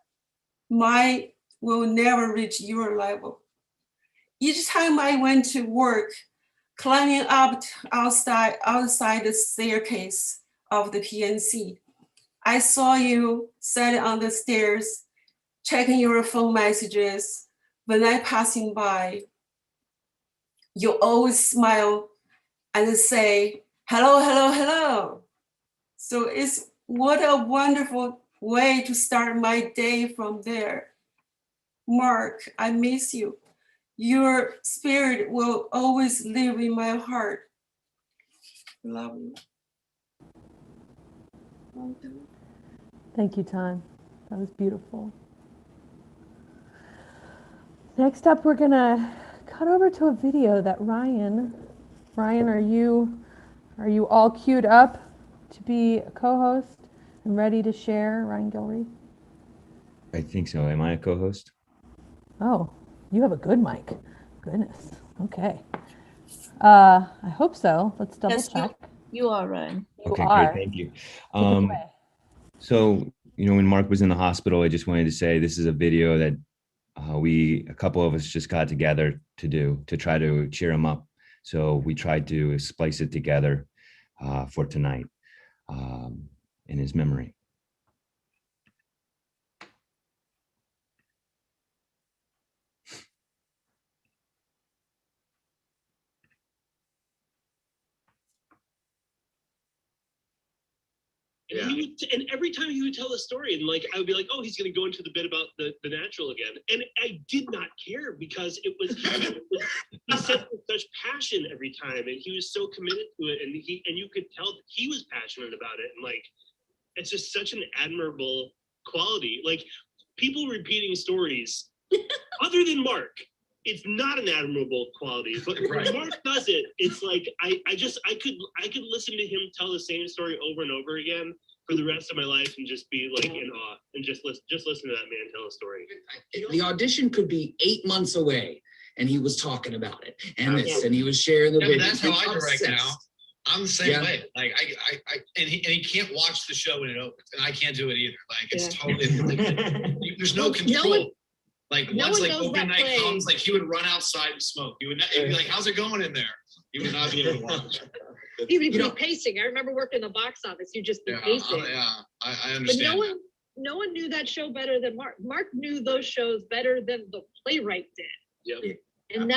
mine will never reach your level. Each time I went to work, climbing up outside the staircase of the PNC, I saw you sat on the stairs, checking your phone messages. When I passing by, you always smile and say, hello, hello, hello. So it's what a wonderful way to start my day from there. Mark, I miss you. Your spirit will always live in my heart. Love you. Thank you, Time. That was beautiful. Next up, we're gonna cut over to a video that Ryan, are you all queued up to be a co-host and ready to share, Ryan Gilreath? I think so. Am I a co-host? Oh, you have a good mic. Goodness. Okay. I hope so. Let's double check. You are, Ryan. Okay, great. Thank you. So, when Mark was in the hospital, I just wanted to say this is a video that a couple of us just got together to try to cheer him up. So we tried to splice it together for tonight in his memory. And, and every time he would tell the story, and I would be like, oh, he's going to go into the bit about the natural again. And I did not care because he said with such passion every time, and he was so committed to it, and you could tell that he was passionate about it. And it's just such an admirable quality. People repeating stories other than Mark, it's not an admirable quality, but when Mark does it, it's I could listen to him tell the same story over and over again for the rest of my life and just be in awe and just listen to that man tell a story. The audition could be 8 months away, and he was talking about it and this, and he was sharing the video. That's how I direct now. I'm the same way. And he can't watch the show when it opens, and I can't do it either. It's totally there's no control. Once open night comes, he would run outside and smoke. He'd be like, "How's it going in there?" He would not be able to watch. He would be pacing. I remember working in the box office. You'd just be pacing. I understand. But no one knew that show better than Mark. Mark knew those shows better than the playwright did. Yep. And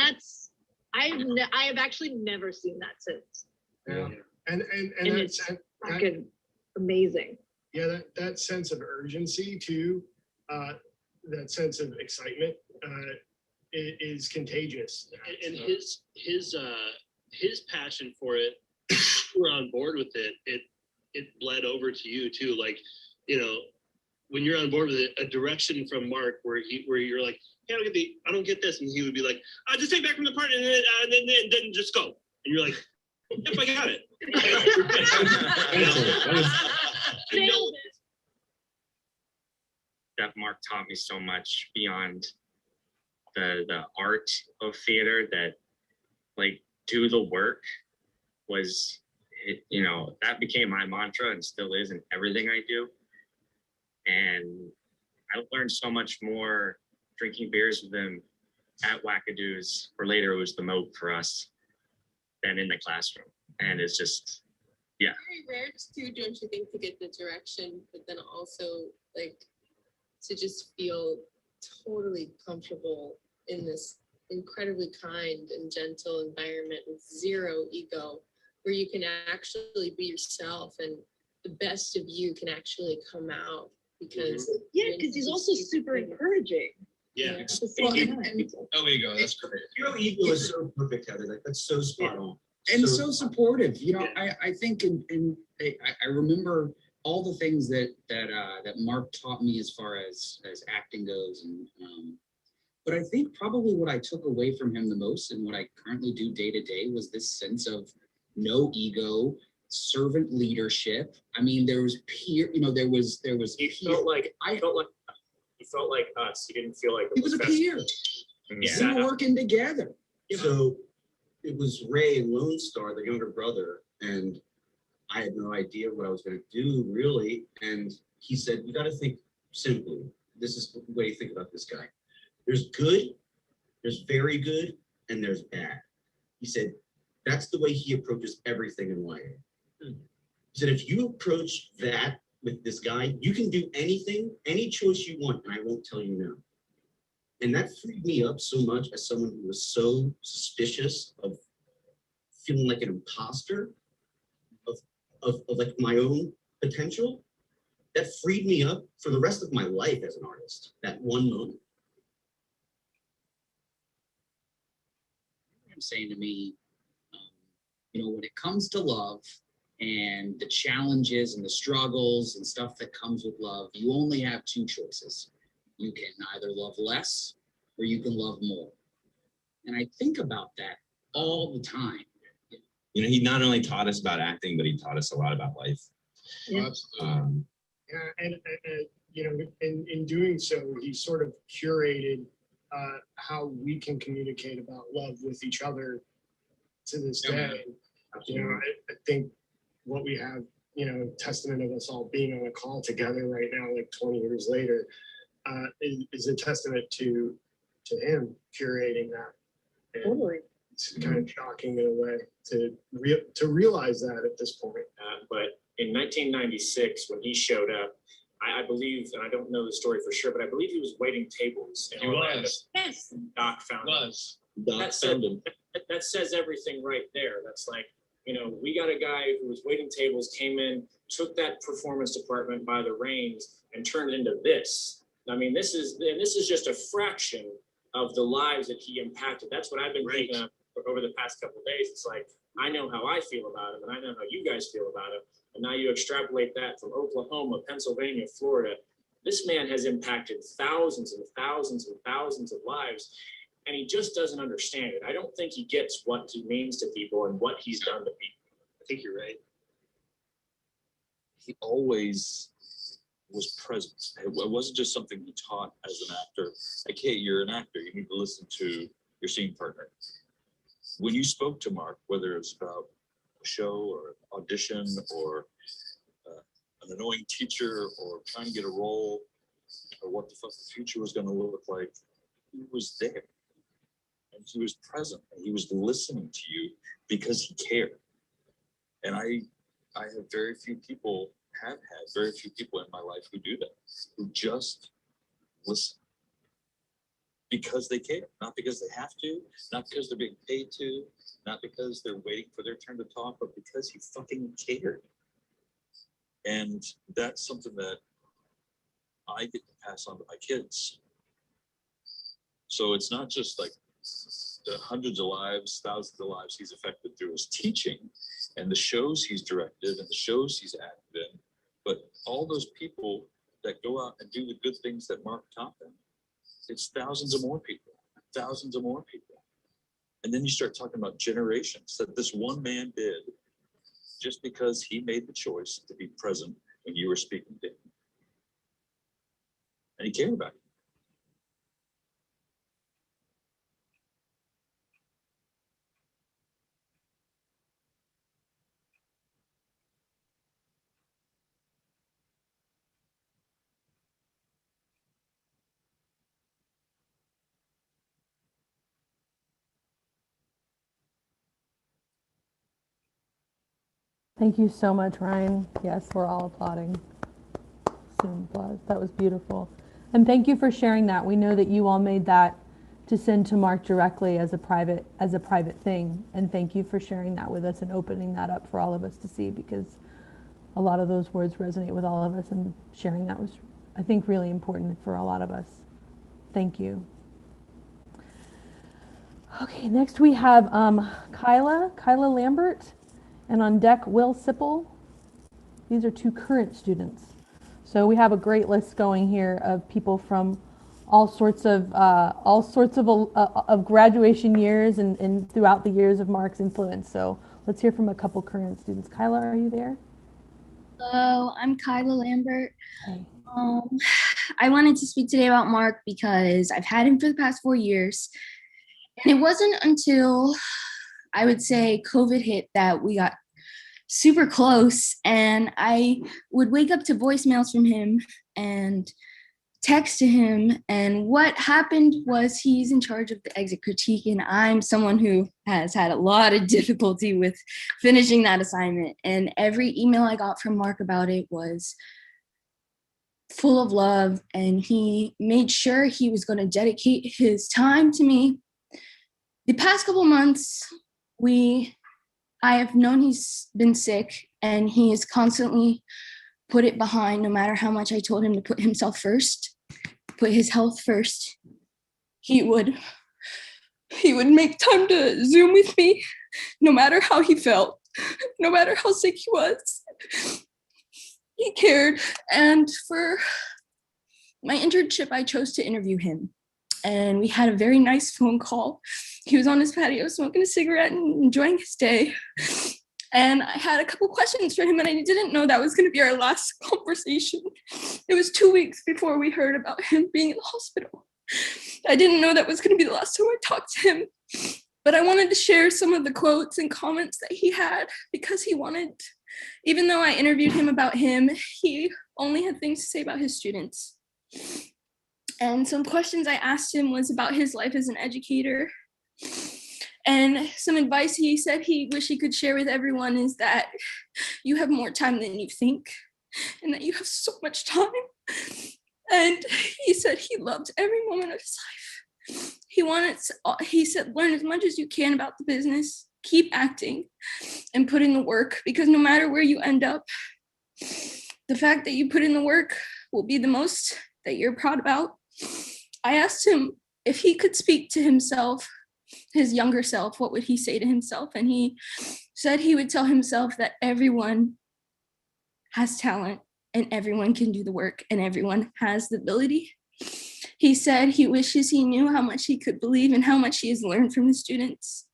I have actually never seen that since. Yeah. And it's fucking amazing. Yeah, that sense of urgency too. That sense of excitement is contagious. And his passion for it, you were on board with it. It bled over to you too. When you're on board with it, a direction from Mark where you're like, hey, I don't get this, and he would be like, just take back from the part and then just go. And you're like, yep, I got it. That Mark taught me so much beyond the art of theater, that do the work was, that became my mantra and still is in everything I do. And I learned so much more drinking beers with him at Wackadoos, or later it was the Moat for us, than in the classroom. And it's just, yeah. Very rare too, don't you think, to get the direction, but then also to just feel totally comfortable in this incredibly kind and gentle environment with zero ego, where you can actually be yourself and the best of you can actually come out, because because he's also super encouraging. Yeah. Well, and Oh, there you go. That's great. Your ego is so perfect, Heather. Like, that's so spot on. and so supportive. You know, I think, and I remember all the things that Mark taught me as far as acting goes, and but I think probably what I took away from him the most, and what I currently do day to day, was this sense of no ego, servant leadership. I mean, there was peer. You know, there was. He felt like he felt like us. He didn't feel like He was a peer. Yeah. We were working together. So it was Ray and Lone Star, the younger brother, and I had no idea what I was going to do really. And he said, "You got to think simply. This is the way you think about this guy. There's good, there's very good, and there's bad." He said, that's the way he approaches everything in life. He said, if you approach that with this guy, you can do anything, any choice you want, and I won't tell you no. And that freed me up so much as someone who was so suspicious of feeling like an imposter of like my own potential. That freed me up for the rest of my life as an artist, that one moment. Him saying to me, you know, when it comes to love and the challenges and the struggles and stuff that comes with love, you only have two choices. You can either love less or you can love more. And I think about that all the time. You know, he not only taught us about acting, but he taught us a lot about life. Yeah. And you know, in doing so, he sort of curated how we can communicate about love with each other to this day. You know, I think what we have, you know, testament of us all being on a call together right now, like 20 years later, is a testament to him curating that. And Totally. It's kind of shocking in a way to realize that at this point. But in 1996, when he showed up, I believe, and I don't know the story for sure, but I believe he was waiting tables. He was. Yes. Doc found him. Doc found him. That says everything right there. That's like, you know, we got a guy who was waiting tables, came in, took that performance department by the reins, and turned it into this. I mean, this is just a fraction of the lives that he impacted. That's what I've been thinking of over the past couple of days. It's like, I know how I feel about him, and I know how you guys feel about him. And now you extrapolate that from Oklahoma, Pennsylvania, Florida. This man has impacted thousands and thousands and thousands of lives, and he just doesn't understand it. I don't think he gets what he means to people and what he's done to people. I think you're right. He always was present. It wasn't just something he taught as an actor. Like, hey, you're an actor. You need to listen to your scene partner. When you spoke to Mark, whether it's about a show or audition or an annoying teacher or trying to get a role or what the fuck the future was going to look like, he was there. And he was present and he was listening to you because he cared. And I have very few people in my life who do that, who just listen because they care, not because they have to, not because they're being paid to, not because they're waiting for their turn to talk, but because he fucking cared. And that's something that I get to pass on to my kids. So it's not just like the hundreds of lives, thousands of lives he's affected through his teaching and the shows he's directed and the shows he's acted in, but all those people that go out and do the good things that Mark taught them. It's thousands of more people, thousands of more people. And then you start talking about generations that this one man did just because he made the choice to be present when you were speaking to him. And he cared about you. Thank you so much, Ryan. Yes, we're all applauding. Soon applause. That was beautiful. And thank you for sharing that. We know that you all made that to send to Mark directly as a private thing. And thank you for sharing that with us and opening that up for all of us to see, because a lot of those words resonate with all of us, and sharing that was, I think, really important for a lot of us. Thank you. Okay, next we have Kyla Lambert, and on deck, Will Sipple. These are two current students. So we have a great list going here of people from all sorts of graduation years and throughout the years of Mark's influence. So let's hear from a couple current students. Kyla, are you there? Hello, I'm Kyla Lambert. Hey. I wanted to speak today about Mark because I've had him for the past 4 years. And it wasn't until, I would say, COVID hit that we got super close. And I would wake up to voicemails from him and text to him. And what happened was he's in charge of the exit critique. And I'm someone who has had a lot of difficulty with finishing that assignment. And every email I got from Mark about it was full of love. And he made sure he was going to dedicate his time to me. The past couple months, I have known he's been sick, and he has constantly put it behind, no matter how much I told him to put himself first, put his health first. He would make time to Zoom with me, no matter how he felt, no matter how sick he was. He cared, and for my internship, I chose to interview him. And we had a very nice phone call. He was on his patio smoking a cigarette and enjoying his day. And I had a couple questions for him, and I didn't know that was going to be our last conversation. It was 2 weeks before we heard about him being in the hospital. I didn't know that was going to be the last time I talked to him. But I wanted to share some of the quotes and comments that he had, because he wanted, even though I interviewed him about him, he only had things to say about his students. And some questions I asked him was about his life as an educator. And some advice he said he wished he could share with everyone is that you have more time than you think, and that you have so much time. And he said he loved every moment of his life. He said, learn as much as you can about the business, keep acting and put in the work, because no matter where you end up, the fact that you put in the work will be the most that you're proud about. I asked him if he could speak to himself, his younger self, what would he say to himself? And he said he would tell himself that everyone has talent and everyone can do the work and everyone has the ability. He said he wishes he knew how much he could believe and how much he has learned from the students.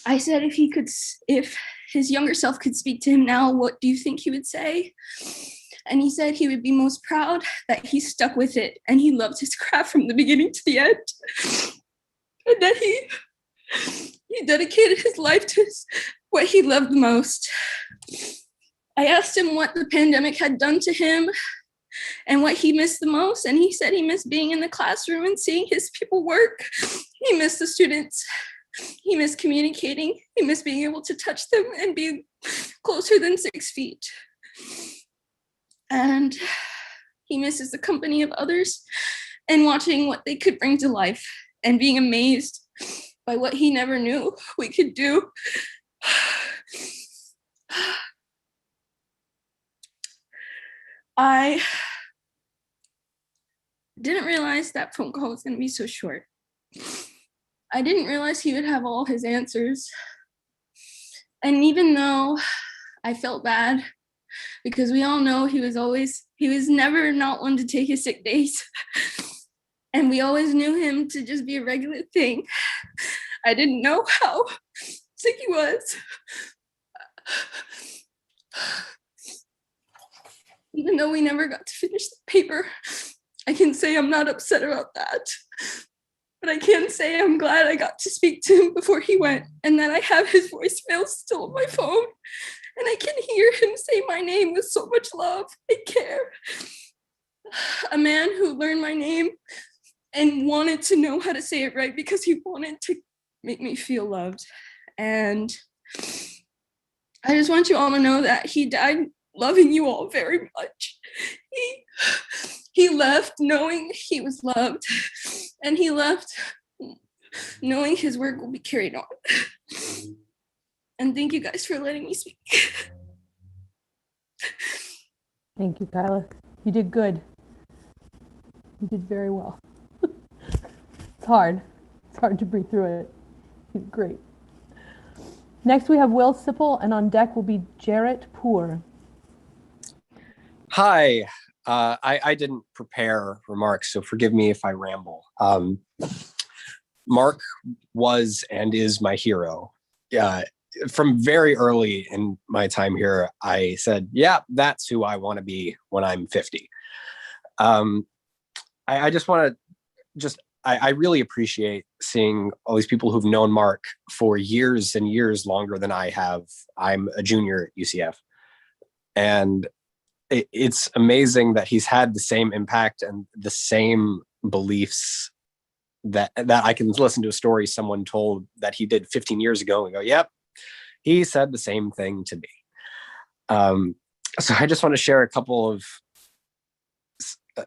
I said if his younger self could speak to him now, what do you think he would say? And he said he would be most proud that he stuck with it and he loved his craft from the beginning to the end. And that he dedicated his life to what he loved the most. I asked him what the pandemic had done to him and what he missed the most. And he said he missed being in the classroom and seeing his people work. He missed the students. He missed communicating. He missed being able to touch them and be closer than 6 feet. And he misses the company of others and watching what they could bring to life and being amazed by what he never knew we could do. I didn't realize that phone call was going to be so short. I didn't realize he would have all his answers. And even though I felt bad, because we all know he was never not one to take his sick days. And we always knew him to just be a regular thing. I didn't know how sick he was. Even though we never got to finish the paper, I can say I'm not upset about that. But I can say I'm glad I got to speak to him before he went, and that I have his voicemail still on my phone. And I can hear him say my name with so much love and care. A man who learned my name and wanted to know how to say it right because he wanted to make me feel loved. And I just want you all to know that he died loving you all very much. He left knowing he was loved, and he left knowing his work will be carried on. And thank you guys for letting me speak. Thank you, Kyla. You did good. You did very well. It's hard. It's hard to breathe through it. You did great. Next we have Will Sipple, and on deck will be Jarrett Poor. Hi, I didn't prepare remarks, so forgive me if I ramble. Mark was and is my hero. From very early in my time here, I said, yeah, that's who I want to be when I'm 50. I just want to I really appreciate seeing all these people who've known Mark for years and years longer than I have. I'm a junior at UCF. And it's amazing that he's had the same impact and the same beliefs that I can listen to a story someone told that he did 15 years ago and go, yep, he said the same thing to me. So I just want to share a couple of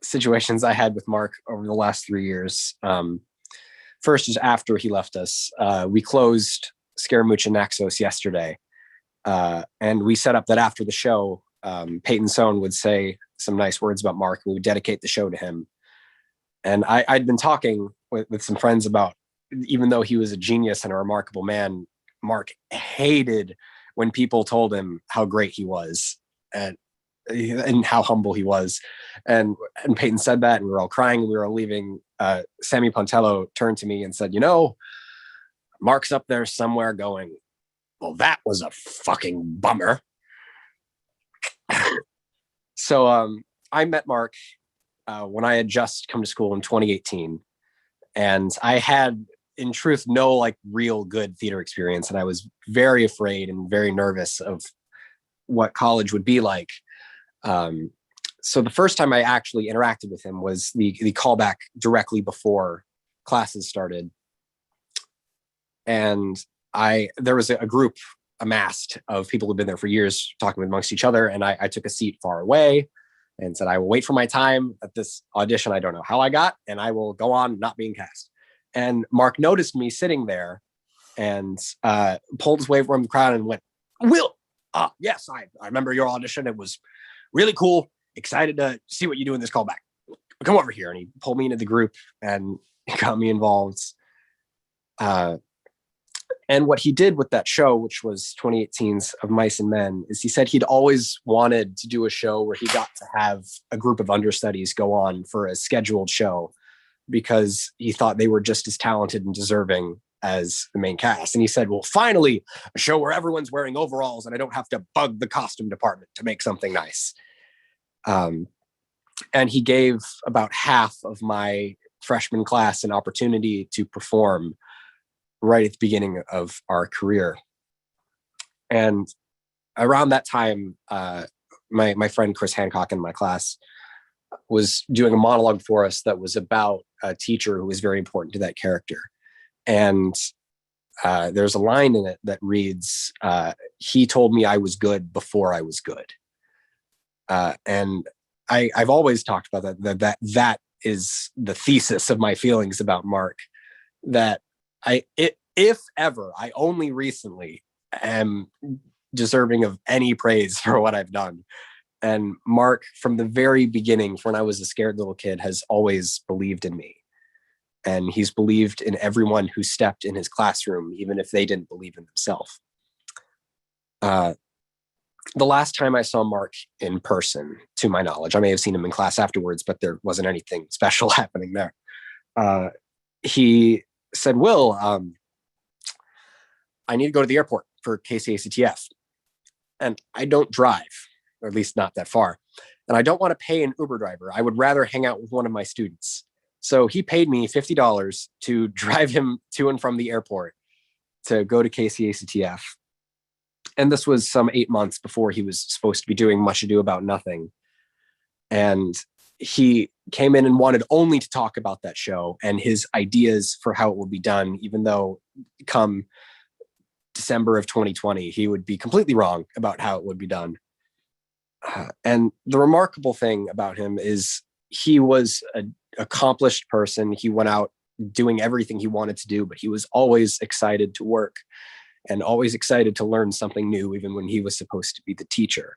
situations I had with Mark over the last 3 years. First is after he left us. We closed Scaramouche and Naxos yesterday. And we set up that after the show, Peyton Sohn would say some nice words about Mark, and we would dedicate the show to him. And I'd been talking with some friends about, even though he was a genius and a remarkable man, Mark hated when people told him how great he was and how humble he was. And Peyton said that, and we were all crying. We were all leaving. Sammy Pontello turned to me and said, Mark's up there somewhere going, well, that was a fucking bummer. So I met Mark when I had just come to school in 2018. And I had, in truth, no real good theater experience. And I was very afraid and very nervous of what college would be like. So the first time I actually interacted with him was the callback directly before classes started. And there was a group amassed of people who've been there for years talking amongst each other. And I took a seat far away and said, I will wait for my time at this audition. I don't know how I got, and I will go on not being cast. And Mark noticed me sitting there and pulled his way from the crowd and went, Will, yes, I remember your audition. It was really cool. Excited to see what you do in this callback. Come over here. And he pulled me into the group and got me involved. And what he did with that show, which was 2018's Of Mice and Men, is he said he'd always wanted to do a show where he got to have a group of understudies go on for a scheduled show because he thought they were just as talented and deserving as the main cast. And he said, well, finally, a show where everyone's wearing overalls and I don't have to bug the costume department to make something nice. And he gave about half of my freshman class an opportunity to perform right at the beginning of our career. And around that time, my friend Chris Hancock in my class was doing a monologue for us that was about a teacher who was very important to that character. And there's a line in it that reads, he told me I was good before I was good. And I've always talked about that is the thesis of my feelings about Mark, that if ever, I only recently am deserving of any praise for what I've done. And Mark, from the very beginning, when I was a scared little kid, has always believed in me. And he's believed in everyone who stepped in his classroom, even if they didn't believe in themselves. The last time I saw Mark in person, to my knowledge, I may have seen him in class afterwards, but there wasn't anything special happening there. He said, Will, I need to go to the airport for KCACTF. And I don't drive, or at least not that far. And I don't want to pay an Uber driver. I would rather hang out with one of my students. So he paid me $50 to drive him to and from the airport to go to KCACTF. And this was some 8 months before he was supposed to be doing Much Ado About Nothing. And he came in and wanted only to talk about that show and his ideas for how it would be done, even though come December of 2020, he would be completely wrong about how it would be done. And the remarkable thing about him is he was an accomplished person. He went out doing everything he wanted to do, but he was always excited to work and always excited to learn something new, even when he was supposed to be the teacher.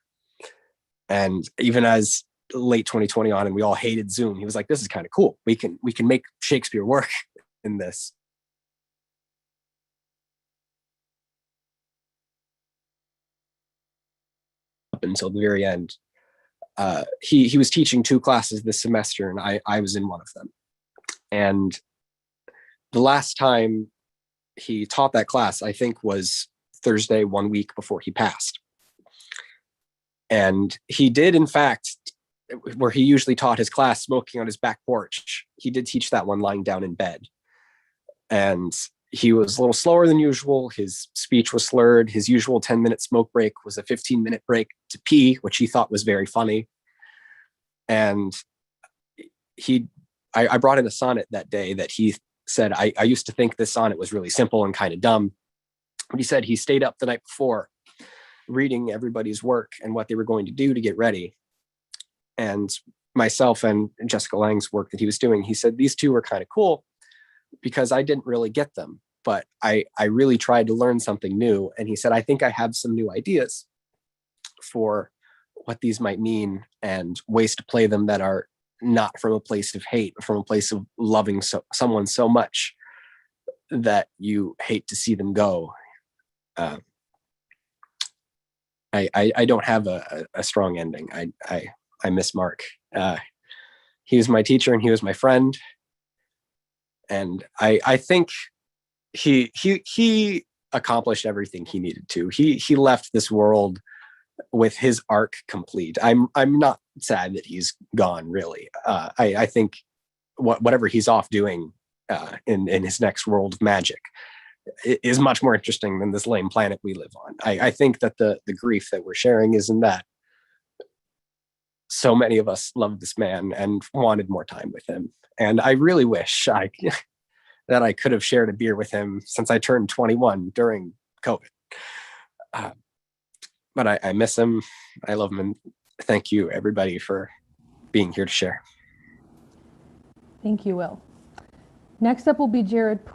And even as late 2020 on and we all hated Zoom, he was like, this is kind of cool. We can make Shakespeare work in this. Up until the very end. He was teaching 2 classes this semester, and I was in one of them. And the last time he taught that class, I think, was Thursday, 1 week before he passed. And he did, in fact, where he usually taught his class smoking on his back porch, he did teach that one lying down in bed. And he was a little slower than usual. His speech was slurred. His usual 10-minute smoke break was a 15-minute break to pee, which he thought was very funny. And I brought in a sonnet that day that he said, I used to think this sonnet was really simple and kind of dumb. But he said he stayed up the night before reading everybody's work and what they were going to do to get ready. And myself and Jessica Lang's work that he was doing, he said, these 2 were kind of cool because I didn't really get them, but I really tried to learn something new. And he said, I think I have some new ideas for what these might mean and ways to play them that are not from a place of hate, from a place of loving someone so much that you hate to see them go. I don't have a strong ending. I miss Mark. He was my teacher and he was my friend. And I think he accomplished everything he needed to. He left this world with his arc complete. I'm not sad that he's gone, really. I think whatever he's off doing in his next world of magic is much more interesting than this lame planet we live on. I think that the grief that we're sharing is in that so many of us loved this man and wanted more time with him. And I really wish that I could have shared a beer with him since I turned 21 during COVID. But I miss him. I love him. And thank you, everybody, for being here to share. Thank you, Will. Next up will be Jarrett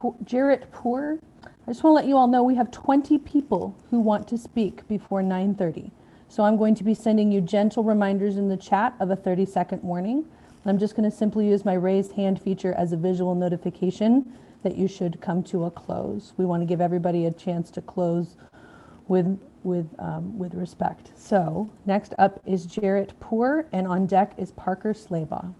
Poor. I just want to let you all know we have 20 people who want to speak before 9:30. So I'm going to be sending you gentle reminders in the chat of a 30-second warning. I'm just going to simply use my raised hand feature as a visual notification that you should come to a close. We want to give everybody a chance to close with respect. So next up is Jarrett Poor, and on deck is Parker Slaybaugh.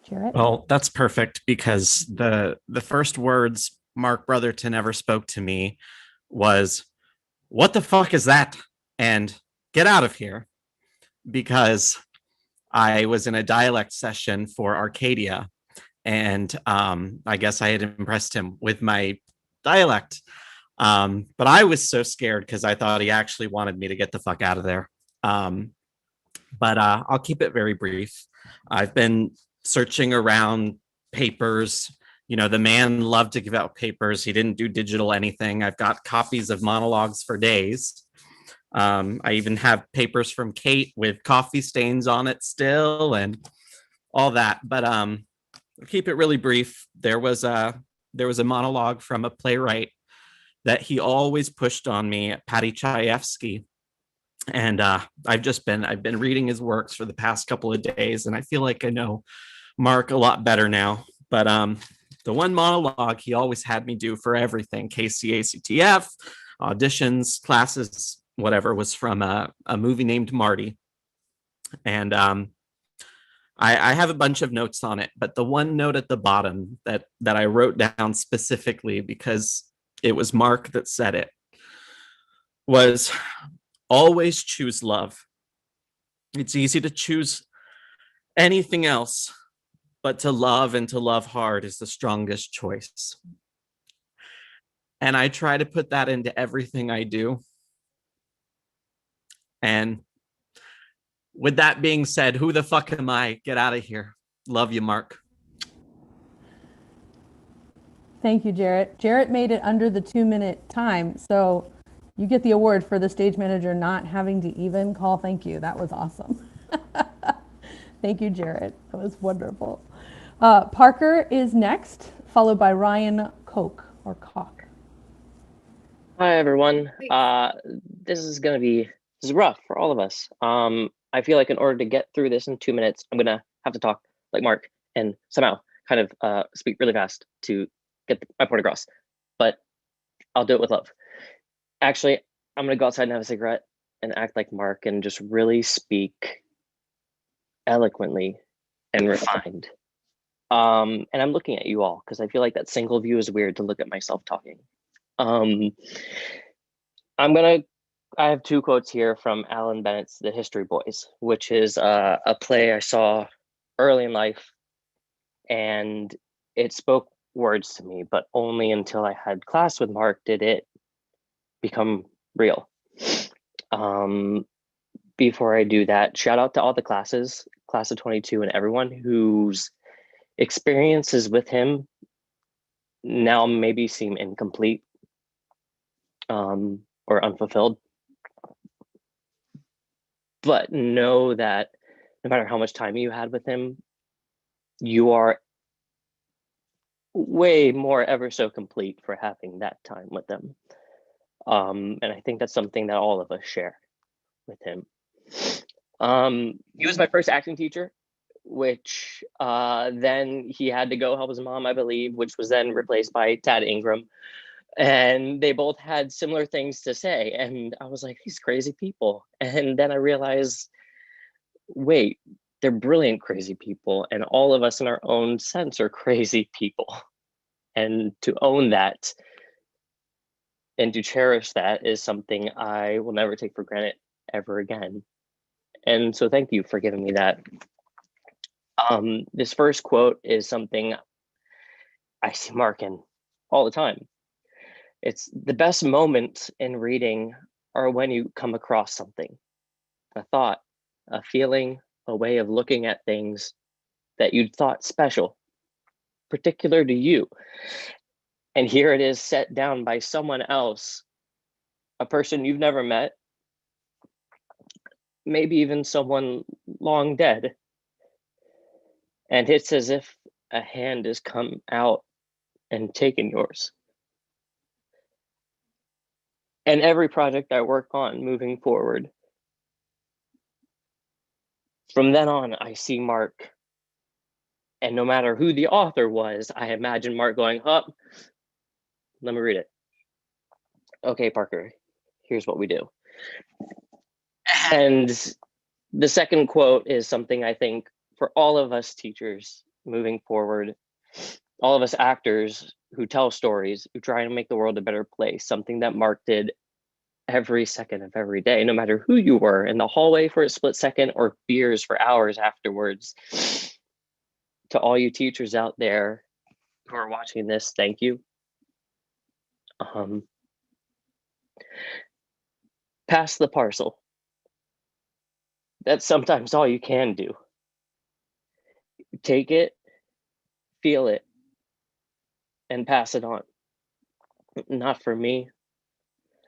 Jarrett? Well, that's perfect because the first words Mark Brotherton ever spoke to me was, "What the fuck is that?" and "Get out of here," because I was in a dialect session for Arcadia, and I guess I had impressed him with my dialect. But I was so scared because I thought he actually wanted me to get the fuck out of there. But I'll keep it very brief. I've been searching around papers. You know, the man loved to give out papers. He didn't do digital anything. I've got copies of monologues for days. I even have papers from Kate with coffee stains on it still and all that. But I'll keep it really brief. There was a monologue from a playwright that he always pushed on me, Patty Chayefsky. And I've been reading his works for the past couple of days, and I feel like I know Mark a lot better now. But the one monologue he always had me do for everything, KCACTF, auditions, classes, whatever, was from a movie named Marty. And I have a bunch of notes on it, but the one note at the bottom that I wrote down specifically because it was Mark that said it was, always choose love. It's easy to choose anything else, but to love and to love hard is the strongest choice. And I try to put that into everything I do. And with that being said, who the fuck am I? Get out of here. Love you, Mark. Thank you, Jarrett. Jarrett made it under the 2-minute time, so you get the award for the stage manager not having to even call thank you. That was awesome. Thank you, Jarrett. That was wonderful. Parker is next, followed by Ryan Koch. Hi, everyone. This is rough for all of us. I feel like in order to get through this in 2 minutes, I'm gonna have to talk like Mark and somehow kind of speak really fast to get my point across, but I'll do it with love. Actually, I'm gonna go outside and have a cigarette and act like Mark and just really speak eloquently and refined. And I'm looking at you all because I feel like that single view is weird to look at myself talking. I have 2 quotes here from Alan Bennett's The History Boys, which is a play I saw early in life, and it spoke words to me, but only until I had class with Mark did it become real. Before I do that, shout out to all the classes, class of 22, and everyone whose experiences with him now maybe seem incomplete or unfulfilled. But know that no matter how much time you had with him, you are way more ever so complete for having that time with them. And I think that's something that all of us share with him. He was my first acting teacher, which then he had to go help his mom, I believe, which was then replaced by Tad Ingram. And they both had similar things to say. And I was like, these crazy people. And then I realized, wait, they're brilliant, crazy people. And all of us in our own sense are crazy people. And to own that and to cherish that is something I will never take for granted ever again. And so thank you for giving me that. This first quote is something I see Mark in all the time. It's the best moments in reading are when you come across something, a thought, a feeling, a way of looking at things that you'd thought special, particular to you. And here it is set down by someone else, a person you've never met, maybe even someone long dead. And it's as if a hand has come out and taken yours. And every project I work on moving forward, from then on, I see Mark. And no matter who the author was, I imagine Mark going, up, let me read it. Okay, Parker, here's what we do. And the second quote is something I think for all of us teachers moving forward, all of us actors who tell stories, who try to make the world a better place, something that Mark did every second of every day, no matter who you were in the hallway for a split second or beers for hours afterwards. To all you teachers out there who are watching this, thank you. Pass the parcel. That's sometimes all you can do. Take it, feel it, and pass it on. Not for me,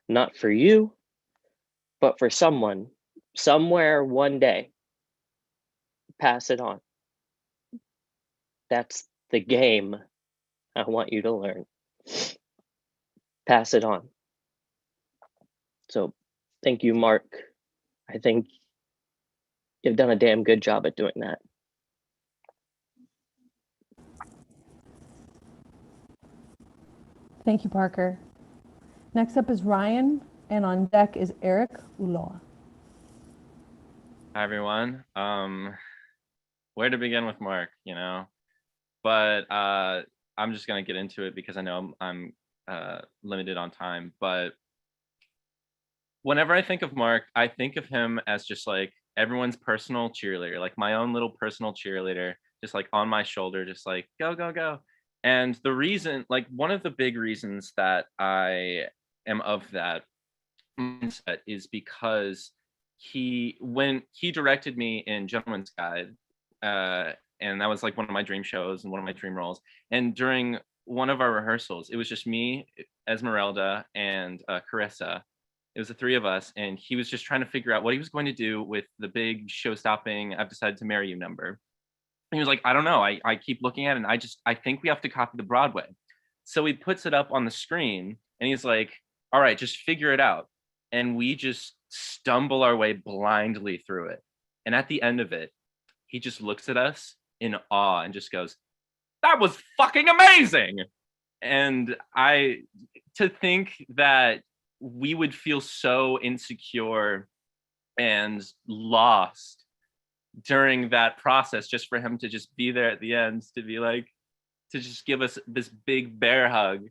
not for you, but for someone, somewhere, one day. Pass it on. That's the game I want you to learn. Pass it on. So thank you, Mark. I think you've done a damn good job at doing that. Thank you, Parker. Next up is Ryan, and on deck is Eric Uloa. Hi, everyone. Where to begin with Mark, you know? But I'm just going to get into it because I know I'm limited on time. But whenever I think of Mark, I think of him as just like everyone's personal cheerleader, like my own little personal cheerleader, just like on my shoulder, just like go, go, go. And the reason, like one of the big reasons that I am of that mindset is because when he directed me in Gentleman's Guide, and that was like one of my dream shows and one of my dream roles. And during one of our rehearsals, it was just me, Esmeralda, and Carissa. It was the 3 of us, and he was just trying to figure out what he was going to do with the big show-stopping "I've decided to marry you" number. And he was like, I don't know. I keep looking at it, and I think we have to copy the Broadway. So he puts it up on the screen, and he's like, all right, just figure it out. And we just stumble our way blindly through it. And at the end of it, he just looks at us in awe and just goes, "That was fucking amazing." And to think that we would feel so insecure and lost during that process, just for him to just be there at the end, to be like, to just give us this big bear hug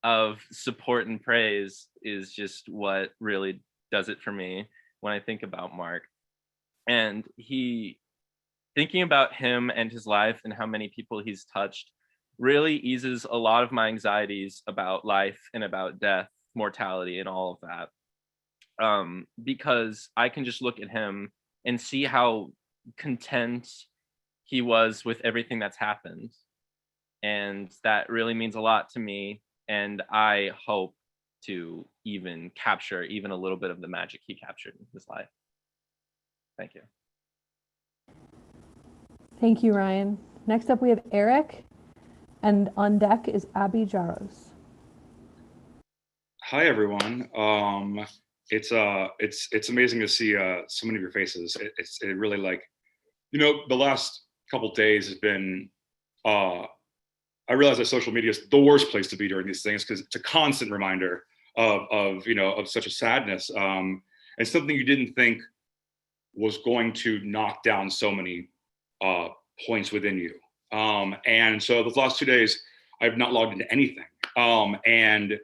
of support and praise, is just what really does it for me when I think about Mark. And thinking about him and his life and how many people he's touched really eases a lot of my anxieties about life and about death, mortality, and all of that. Because I can just look at him and see how content he was with everything that's happened. And that really means a lot to me. And I hope to even capture even a little bit of the magic he captured in his life. Thank you. Thank you, Ryan. Next up, we have Eric, and on deck is Abby Jaros. Hi, everyone. It's amazing to see so many of your faces. It really, like, the last couple days has been, I realize that social media is the worst place to be during these things, because it's a constant reminder of such a sadness, and something you didn't think was going to knock down so many points within you. And so the last 2 days, I've not logged into anything. And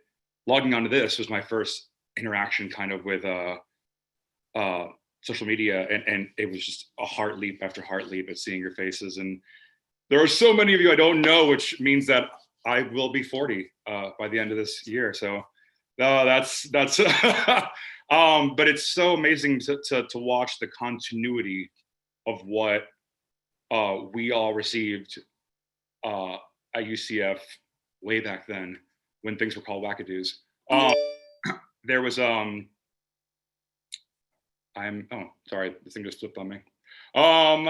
logging onto this was my first interaction kind of with social media. And it was just a heart leap after heart leap at seeing your faces. And there are so many of you I don't know, which means that I will be 40 by the end of this year. So that's but it's so amazing to watch the continuity of what we all received at UCF way back then, when things were called wackadoos. There was oh, sorry, this thing just flipped on me. Am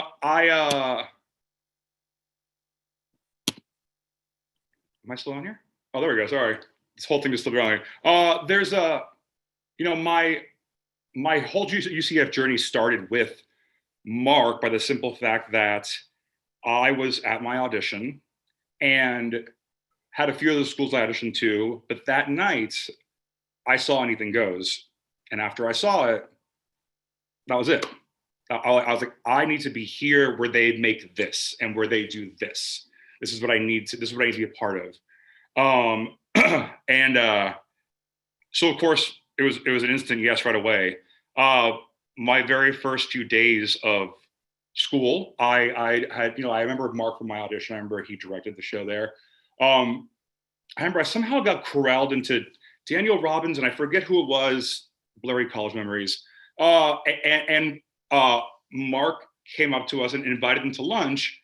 I still on here? Oh, there we go. Sorry, this whole thing just flipped on me. There's my whole UCF journey started with Mark by the simple fact that I was at my audition and had a few other schools I auditioned to, but that night I saw Anything Goes. And after I saw it, that was it. I was like, I need to be here where they make this and where they do this. This is what I need to be a part of. So of course it was an instant yes right away. My very first few days of school, I had, I remember Mark from my audition. I remember he directed the show there. I remember I somehow got corralled into Daniel Robbins, and I forget who it was, blurry college memories. And Mark came up to us and invited them to lunch,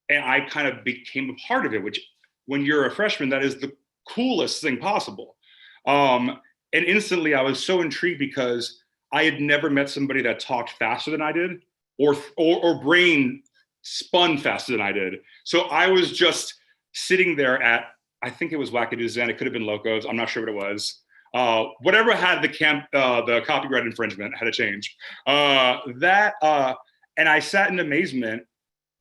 and I kind of became a part of it, which when you're a freshman, that is the coolest thing possible. And instantly I was so intrigued because I had never met somebody that talked faster than I did, or brain spun faster than I did. So I was just sitting there at, I think it was Wackadoos then, it could have been Locos, I'm not sure what it was. Whatever had the copyright infringement had to change. And I sat in amazement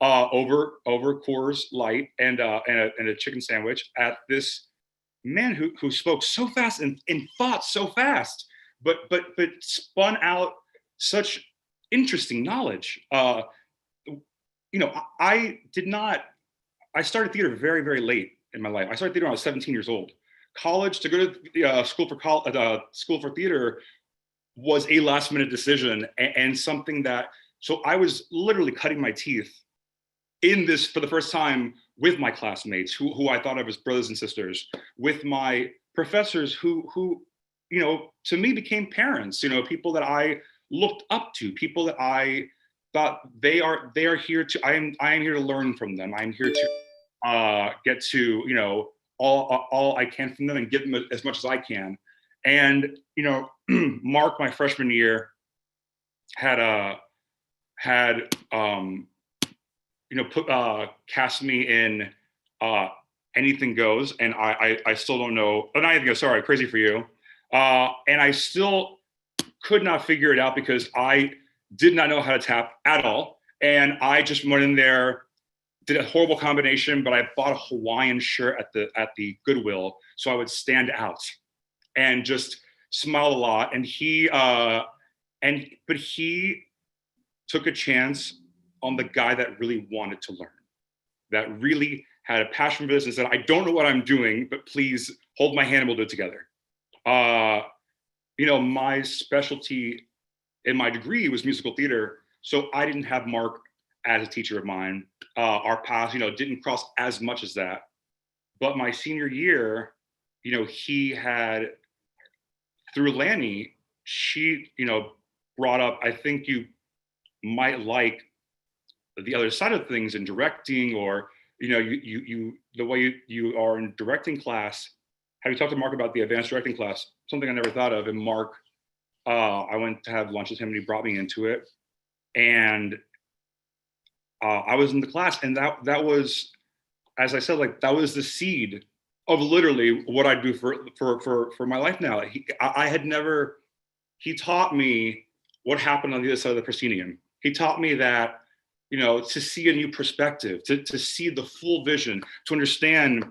over Coors Light and a chicken sandwich at this man who spoke so fast and thought so fast, but spun out such interesting knowledge. I started theater very, very late in my life. I started theater when I was 17 years old. College, to go to school for theater was a last minute decision, and something that, so I was literally cutting my teeth in this for the first time with my classmates who I thought of as brothers and sisters, with my professors who to me became parents, people that I looked up to, people that I thought they are here to, I am here to learn from them. I'm here to get to, all I can from them and give them as much as I can. And, Mark, my freshman year, cast me in Anything Goes, and I still don't know, not Anything Goes, sorry, Crazy for You. And I still could not figure it out because I did not know how to tap at all. And I just went in there, did a horrible combination, but I bought a Hawaiian shirt at the Goodwill so I would stand out and just smile a lot. And he took a chance on the guy that really wanted to learn, that really had a passion for this and said, I don't know what I'm doing, but please hold my hand and we'll do it together. My specialty in my degree was musical theater. So I didn't have Mark as a teacher of mine. Our paths, didn't cross as much as that. But my senior year, he had, through Lanny, she, brought up, I think you might like the other side of things in directing, or, the way you are in directing class. Have you talked to Mark about the advanced directing class? Something I never thought of. And Mark, I went to have lunch with him and he brought me into it. And I was in the class, and that was, as I said, like, that was the seed of literally what I do for my life now. He taught me what happened on the other side of the proscenium. He taught me that, to see a new perspective, to see the full vision, to understand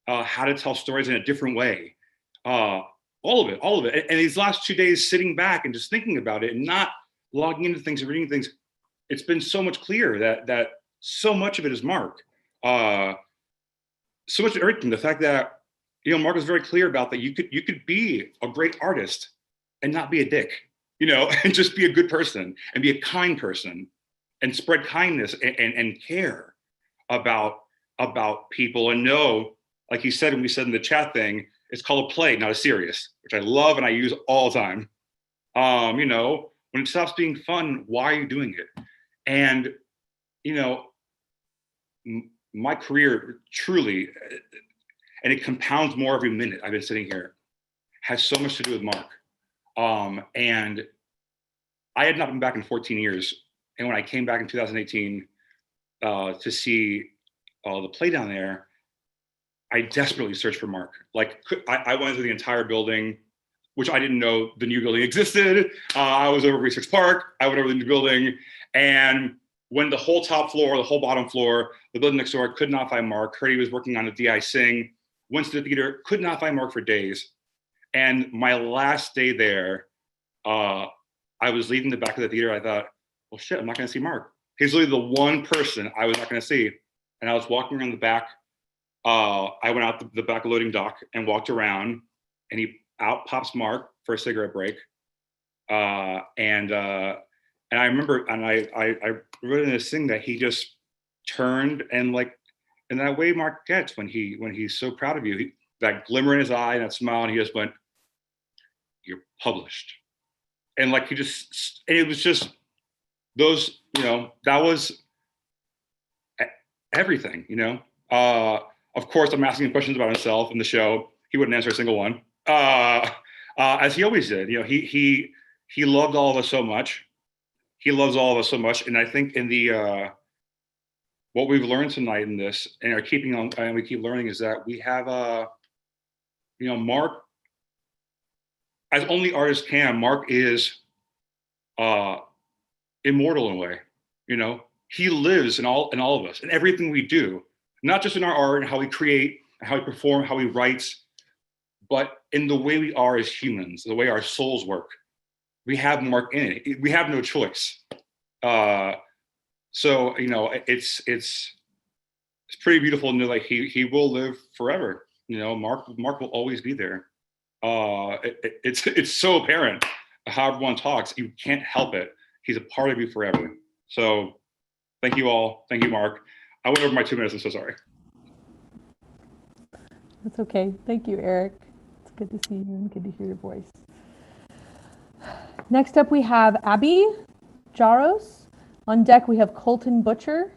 how to tell stories in a different way. All of it. And these last 2 days sitting back and just thinking about it and not logging into things and reading things, it's been so much clearer that so much of it is Mark. So much of everything. The fact that, Mark was very clear about that you could be a great artist and not be a dick, and just be a good person and be a kind person and spread kindness and care about people, and know, like he said, and we said in the chat thing, it's called a play, not a serious, which I love and I use all the time. When it stops being fun, why are you doing it? And, my career truly, and it compounds more every minute I've been sitting here, has so much to do with Mark. And I had not been back in 14 years. And when I came back in 2018 to see the play down there, I desperately searched for Mark. Like, I went through the entire building, which I didn't know the new building existed. I was over Research Park. I went over the new building. And when the whole top floor, the whole bottom floor, the building next door, could not find Mark. Heard he was working on a DI Sing. Went to the theater, could not find Mark for days. And my last day there, I was leaving the back of the theater. I thought, well, shit, I'm not gonna see Mark. He's literally the one person I was not gonna see. And I was walking around the back. I went out the back loading dock and walked around, and out pops Mark for a cigarette break. And I remember, and I wrote in this thing that he just turned, and like, in that way Mark gets when he's so proud of you, that glimmer in his eye and that smile, and he just went, "You're published." And like, and it was just those, that was everything, Of course, I'm asking him questions about himself in the show. He wouldn't answer a single one, as he always did. He loved all of us so much. He loves all of us so much. And I think in the what we've learned tonight in this, and are keeping on, and we keep learning, is that we have Mark, as only artists can. Mark is immortal in a way. He lives in all of us, and everything we do, not just in our art and how we create, how we perform, how we write, but in the way we are as humans, the way our souls work. We have Mark in it. We have no choice. So it's pretty beautiful to know, like, he will live forever. Mark will always be there. It's so apparent how everyone talks. You can't help it. He's a part of you forever. So thank you all. Thank you, Mark. I went over my 2 minutes. I'm so sorry. That's okay. Thank you, Eric. It's good to see you and good to hear your voice. Next up, we have Abby Jaros. On deck, we have Colton Butcher,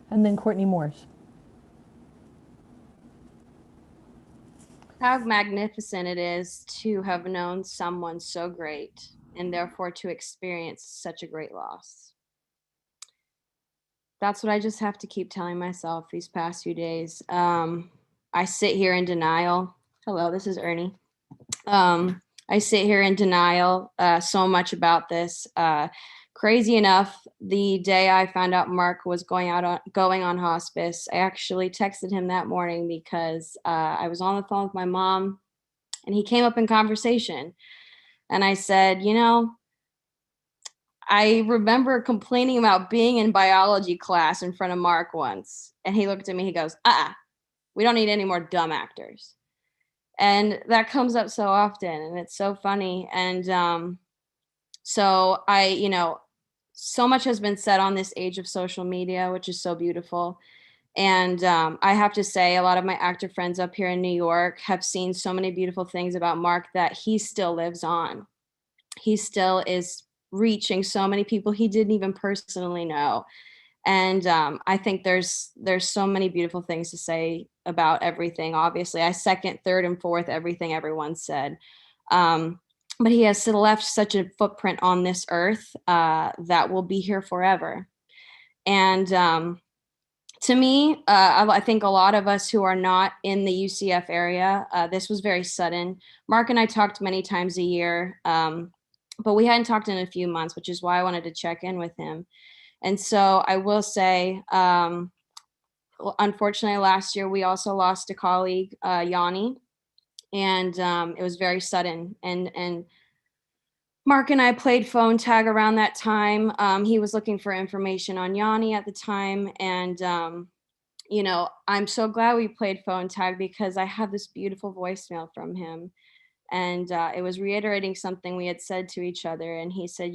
and then Courtney Morse. How magnificent it is to have known someone so great, and therefore to experience such a great loss. That's what I just have to keep telling myself these past few days. I sit here in denial. Hello, this is Ernie. I sit here in denial so much about this. crazy enough, the day I found out Mark was going on hospice, I actually texted him that morning because I was on the phone with my mom and he came up in conversation. And I said, you know, I remember complaining about being in biology class in front of Mark once. And he looked at me, he goes, we don't need any more dumb actors. And that comes up so often and it's so funny. And so so much has been said on this age of social media, which is so beautiful. And I have to say, a lot of my actor friends up here in New York have seen so many beautiful things about Mark that he still lives on. He still is reaching so many people he didn't even personally know. And I think there's so many beautiful things to say about everything. Obviously, I second, third, and fourth everything everyone said. But he has left such a footprint on this earth that will be here forever. And to me, I think a lot of us who are not in the UCF area, this was very sudden. Mark and I talked many times a year, but we hadn't talked in a few months, which is why I wanted to check in with him. And so I will say, unfortunately, last year we also lost a colleague, Yanni, and it was very sudden. And Mark and I played phone tag around that time. He was looking for information on Yanni at the time, and I'm so glad we played phone tag because I have this beautiful voicemail from him, and it was reiterating something we had said to each other. And he said,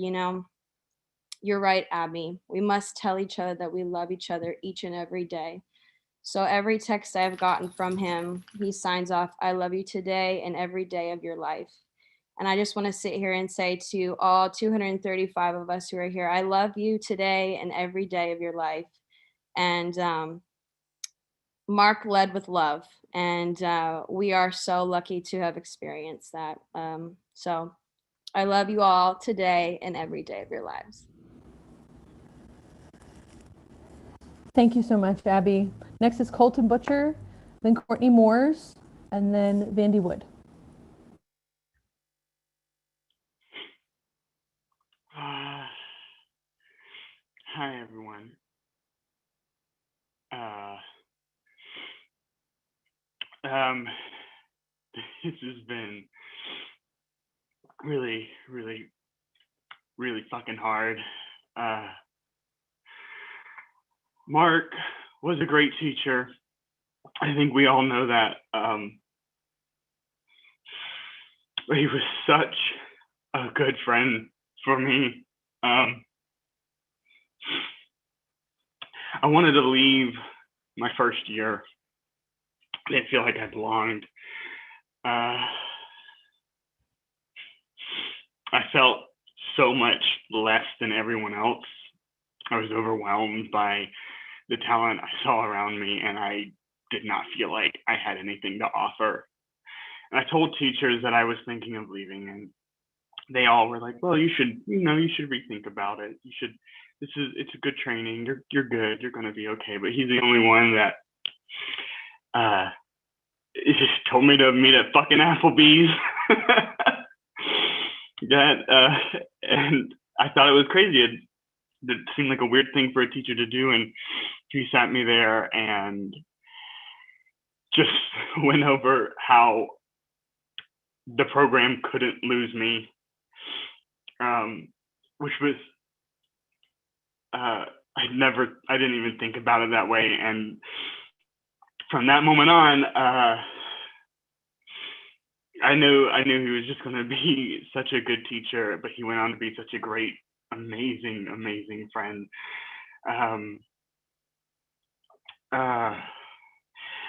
you're right, Abby. We must tell each other that we love each other each and every day. So every text I've gotten from him, he signs off, I love you today and every day of your life. And I just want to sit here and say to all 235 of us who are here, I love you today and every day of your life. And Mark led with love. And we are so lucky to have experienced that. So I love you all today and every day of your lives. Thank you so much, Abby. Next is Colton Butcher, then Courtney Moores, and then Vandy Wood. Hi, everyone. This has been really, really, really fucking hard. Mark was a great teacher. I think we all know that. But he was such a good friend for me. I wanted to leave my first year. I didn't feel like I belonged. I felt so much less than everyone else. I was overwhelmed by the talent I saw around me, and I did not feel like I had anything to offer. And I told teachers that I was thinking of leaving, and they all were like, well, you should rethink about it. It's a good training. You're good. You're going to be okay. But he's the only one that he just told me to meet at fucking Applebee's. And I thought it was crazy. It seemed like a weird thing for a teacher to do. And he sat me there and just went over how the program couldn't lose me, which was, I didn't even think about it that way. And from that moment on, I knew he was just going to be such a good teacher, but he went on to be such a great, amazing, amazing friend.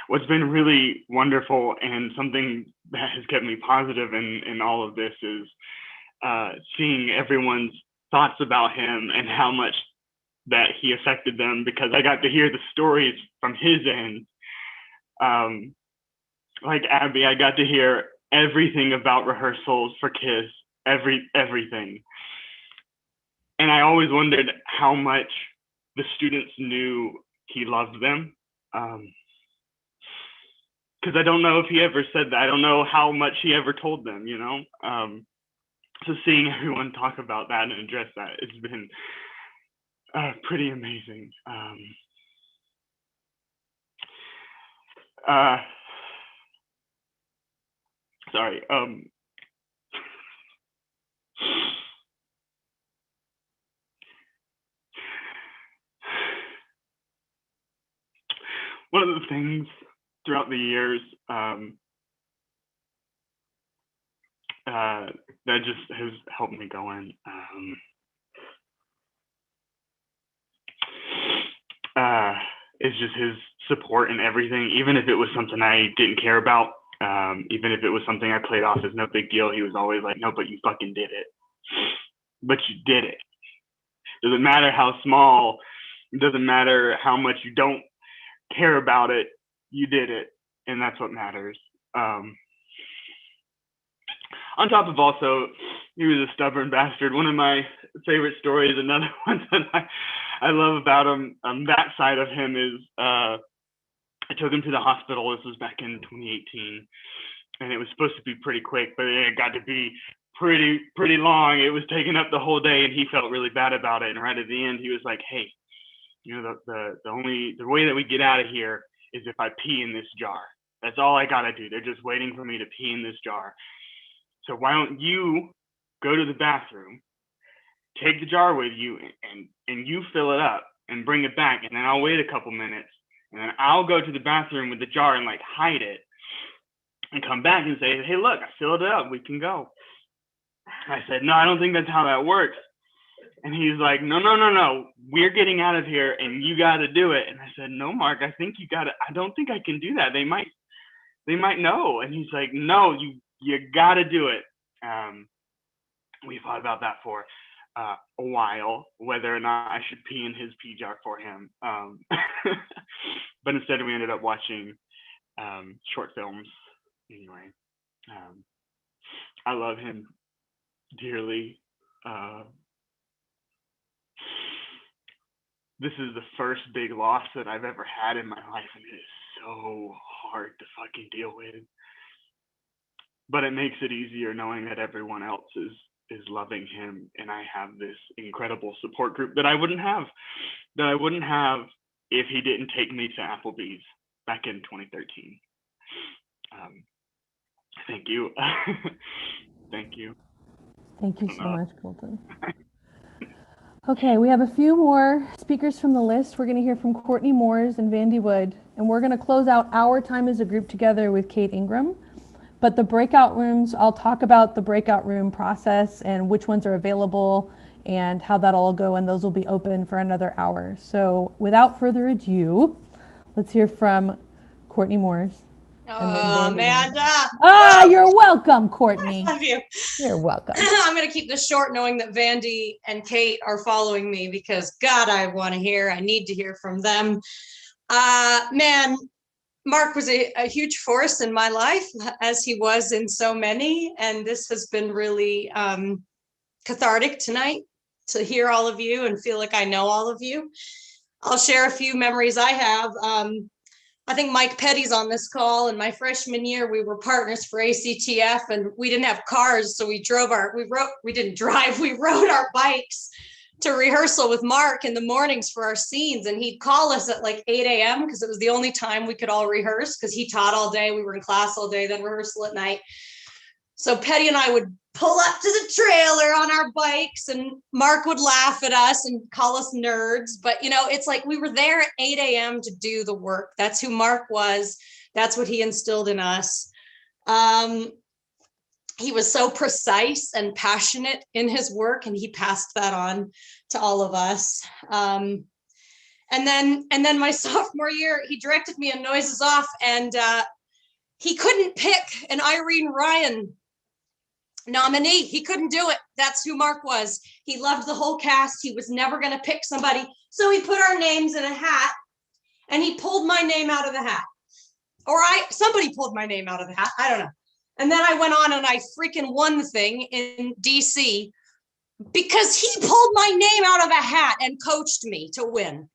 What's been really wonderful and something that has kept me positive in all of this is seeing everyone's thoughts about him and how much that he affected them, because I got to hear the stories from his end. Like Abby, I got to hear everything about rehearsals for Kiss, everything. And I always wondered how much the students knew he loved them. Because I don't know if he ever said that. I don't know how much he ever told them, So seeing everyone talk about that and address that, it's been pretty amazing. Sorry. One of the things throughout the years that just has helped me going is just his support in everything, even if it was something I didn't care about, even if it was something I played off as no big deal. He was always like, no, but you fucking did it. But you did it. Doesn't matter how small, it doesn't matter how much you don't care about it, you did it, and that's what matters. On top of also, he was a stubborn bastard. One of my favorite stories, another one that I love about him, that side of him is I took him to the hospital. This was back in 2018, and it was supposed to be pretty quick, but it got to be pretty long. It was taking up the whole day, and he felt really bad about it. And right at the end, he was like, "Hey, you know, the way that we get out of here is if I pee in this jar. That's all I gotta do. They're just waiting for me to pee in this jar. So why don't you go to the bathroom, take the jar with you, and you fill it up and bring it back, and then I'll wait a couple minutes, and then I'll go to the bathroom with the jar and like hide it, and come back and say, hey, look, I filled it up. We can go." I said, "No, I don't think that's how that works." And he's like, no, we're getting out of here and you got to do it. And I said, "No, Mark, I think you got to, I don't think I can do that. They might know." And he's like, "No, you got to do it." We thought about that for a while, whether or not I should pee in his pee jar for him. But instead we ended up watching short films. Anyway, I love him dearly. This is the first big loss that I've ever had in my life, and it is so hard to fucking deal with. But it makes it easier knowing that everyone else is loving him, and I have this incredible support group that I wouldn't have if he didn't take me to Applebee's back in 2013. Thank you. Thank you. Thank you so much, Colton. Okay, we have a few more speakers from the list. We're going to hear from Courtney Moores and Vandy Wood, and we're going to close out our time as a group together with Kate Ingram. But the breakout rooms, I'll talk about the breakout room process and which ones are available and how that'll all go, and those will be open for another hour. So without further ado, let's hear from Courtney Moores. Oh, Amanda. You're welcome, Courtney. I love you. You're welcome. I'm going to keep this short, knowing that Vandy and Kate are following me because, God, I need to hear from them. Man, Mark was a huge force in my life, as he was in so many. And this has been really cathartic tonight to hear all of you and feel like I know all of you. I'll share a few memories I have. I think Mike Petty's on this call. In my freshman year, we were partners for ACTF, and we didn't have cars, so we rode our bikes to rehearsal with Mark in the mornings for our scenes, and he'd call us at like 8 a.m. because it was the only time we could all rehearse, because he taught all day, we were in class all day, then rehearsal at night. So Petty and I would pull up to the trailer on our bikes, and Mark would laugh at us and call us nerds. But, you know, it's like we were there at 8 a.m. to do the work. That's who Mark was. That's what he instilled in us. He was so precise and passionate in his work, and he passed that on to all of us. And then my sophomore year, he directed me in Noises Off, and he couldn't pick an Irene Ryan nominee. He couldn't do it. That's who Mark was. He loved the whole cast. He was never going to pick somebody. So he put our names in a hat, and he pulled my name out of the hat. Or somebody pulled my name out of the hat. I don't know. And then I went on and I freaking won the thing in DC because he pulled my name out of a hat and coached me to win.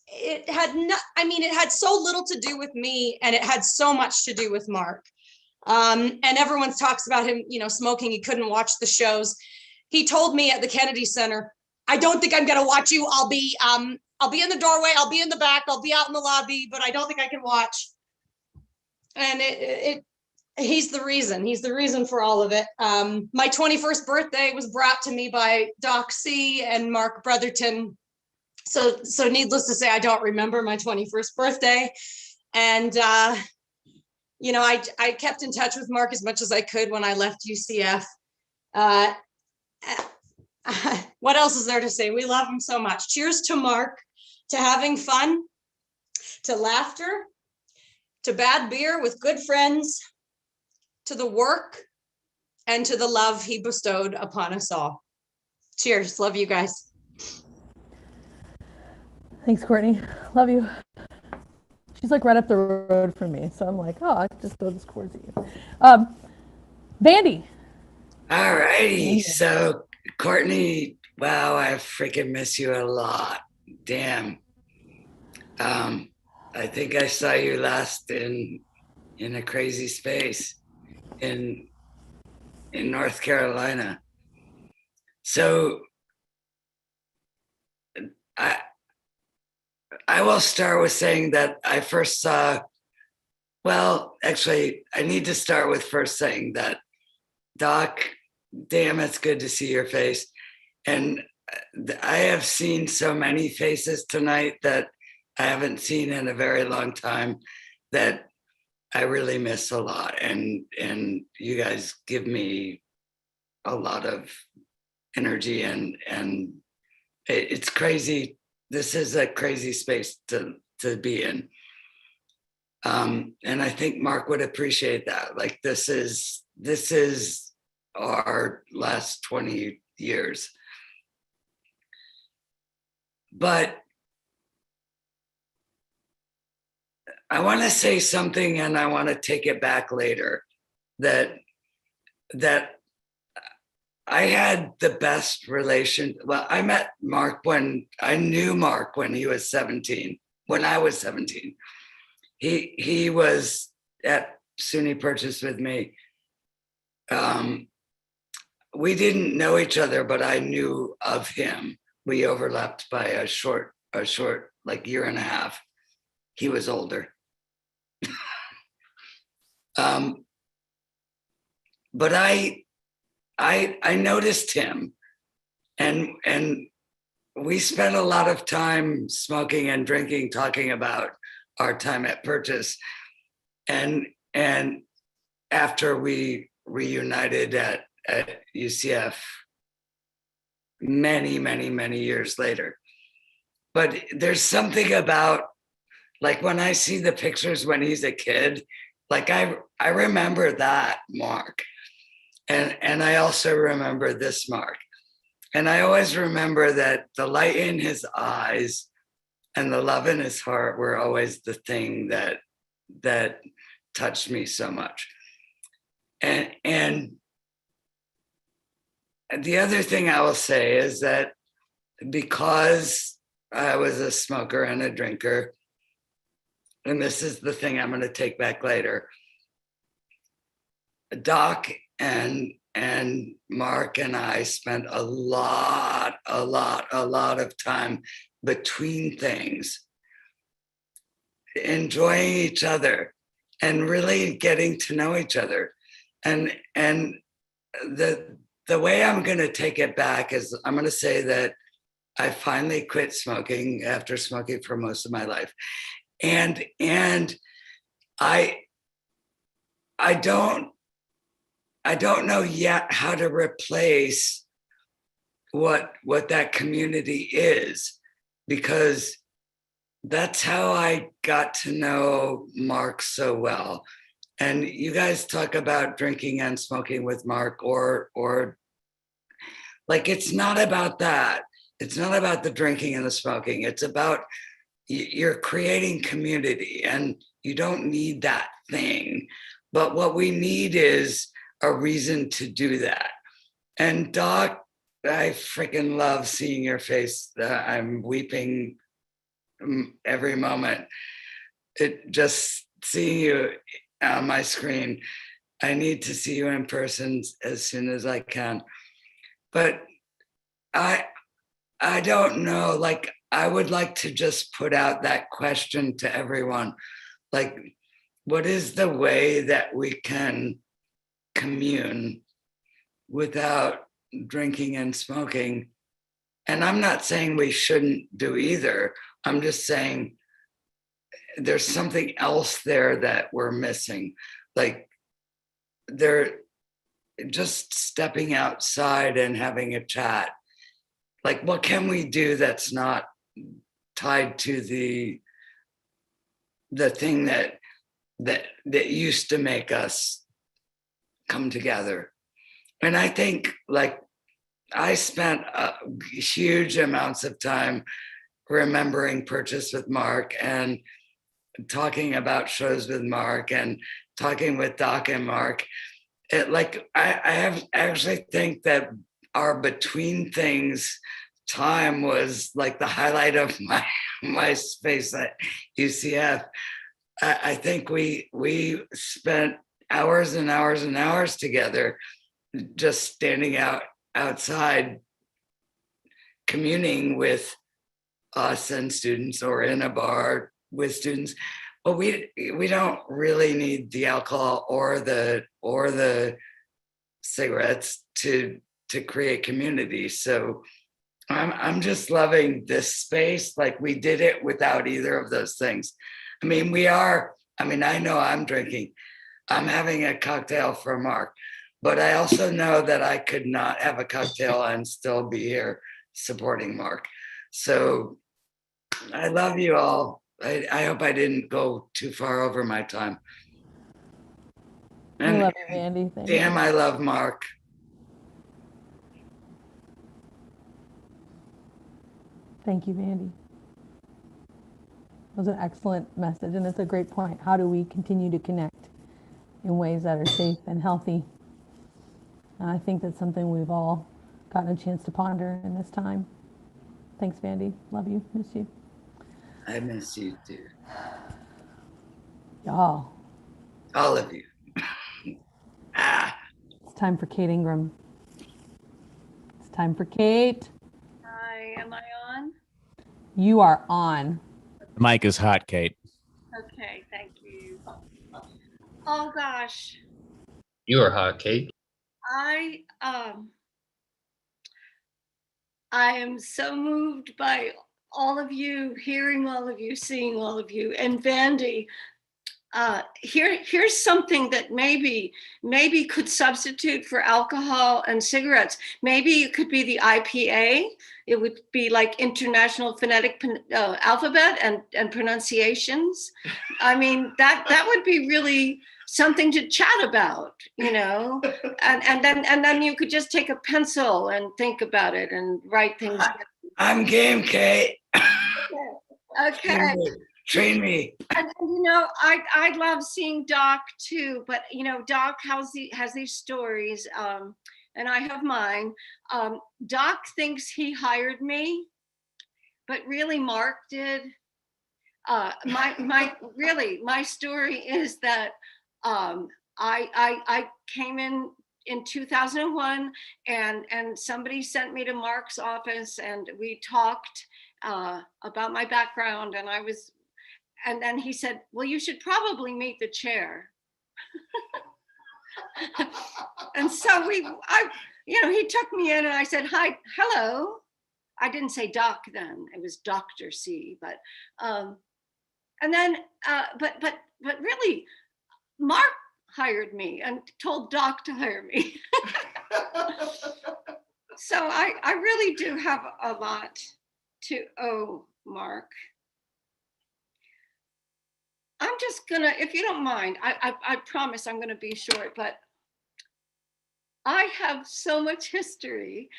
It had so little to do with me, and it had so much to do with Mark. And everyone talks about him, you know, smoking. He couldn't watch the shows. he told me at the Kennedy Center, I don't think I'm going to watch you. I'll be in the doorway. I'll be in the back. I'll be out in the lobby, but I don't think I can watch. And he's the reason. He's the reason for all of it. My 21st birthday was brought to me by Doc C and Mark Brotherton. So needless to say, I don't remember my 21st birthday. And, you know, I kept in touch with Mark as much as I could when I left UCF. What else is there to say? We love him so much. Cheers to Mark, to having fun, to laughter, to bad beer with good friends, to the work, and to the love he bestowed upon us all. Cheers. Love you guys. Thanks, Courtney. Love you. She's like right up the road from me, so I'm like, oh, I can just throw this towards you. Vandy. All righty. So, Courtney, wow, I freaking miss you a lot. Damn. I think I saw you last in a crazy space in North Carolina. So I will start with saying that I first saw, well, actually, I need to start with first saying that, Doc, damn, it's good to see your face. And I have seen so many faces tonight that I haven't seen in a very long time that I really miss a lot. And you guys give me a lot of energy and it's crazy. This is a crazy space to be in. And I think Mark would appreciate that. Like this is our last 20 years. But I want to say something and I want to take it back later that I had the best relation. Well, I met Mark I knew Mark when he was 17, when I was 17. He was at SUNY Purchase with me. We didn't know each other, but I knew of him. We overlapped by a short, like year and a half. He was older. But I noticed him and we spent a lot of time smoking and drinking, talking about our time at Purchase. And after we reunited at UCF many years later. But there's something about, like when I see the pictures when he's a kid, like I remember that Mark. And I also remember this Mark. And I always remember that the light in his eyes and the love in his heart were always the thing that touched me so much. And the other thing I will say is that because I was a smoker and a drinker, and this is the thing I'm going to take back later, Doc and Mark and I spent a lot of time between things, enjoying each other and really getting to know each other. And the way I'm going to take it back is I'm going to say that I finally quit smoking after smoking for most of my life. And I don't know yet how to replace what that community is, because that's how I got to know Mark so well. And you guys talk about drinking and smoking with Mark or like, it's not about that. It's not about the drinking and the smoking. It's about you're creating community and you don't need that thing. But what we need is a reason to do that. And Doc, I freaking love seeing your face. I'm weeping every moment. It just seeing you on my screen. I need to see you in person as soon as I can. but I don't know, like, I would like to just put out that question to everyone. Like, what is the way that we can commune without drinking and smoking? And I'm not saying we shouldn't do either. I'm just saying there's something else there that we're missing. Like, they're just stepping outside and having a chat. Like, what can we do that's not tied to the thing that used to make us come together? And I think, like, I spent huge amounts of time remembering Purchase with Mark and talking about shows with Mark and talking with Doc and Mark. I actually think that our between things time was like the highlight of my space at UCF. I think we spent hours and hours and hours together, just standing outside, communing with us and students, or in a bar with students. But we don't really need the alcohol or the cigarettes to create community. So I'm just loving this space. Like, we did it without either of those things. I mean, I know I'm drinking. I'm having a cocktail for Mark, but I also know that I could not have a cocktail and still be here supporting Mark. So I love you all. I hope I didn't go too far over my time. I love you, Andy. Thank Damn, you. I love Mark. Thank you, Andy. It was an excellent message, and it's a great point. How do we continue to connect in ways that are safe and healthy? And I think that's something we've all gotten a chance to ponder in this time. Thanks, Vandy. Love you. Miss you. I miss you too. Y'all. All of you. It's time for Kate Ingram. It's time for Kate. Hi, am I on? You are on. The mic is hot, Kate. Okay, thank you. Oh gosh, You are hot, Kate. I am so moved by all of you, hearing all of you, seeing all of you. And Vandy, here's something that maybe could substitute for alcohol and cigarettes. Maybe it could be the IPA. It would be like International Phonetic Alphabet and pronunciations. I mean, that would be really something to chat about, you know. And then you could just take a pencil and think about it and write things down. I'm game, Kate. Okay. Train me. And you know, I love seeing Doc too, but you know, Doc has these stories, and I have mine. Doc thinks he hired me, but really Mark did. My story is that I came in 2001, and somebody sent me to Mark's office, and we talked about my background, and then he said, well, you should probably meet the chair. And so he took me in, and I said, hi, hello. I didn't say Doc then, it was Dr. C, but really, Mark hired me and told Doc to hire me. So I really do have a lot to owe Mark. I'm just gonna, if you don't mind, I promise I'm gonna be short, but I have so much history.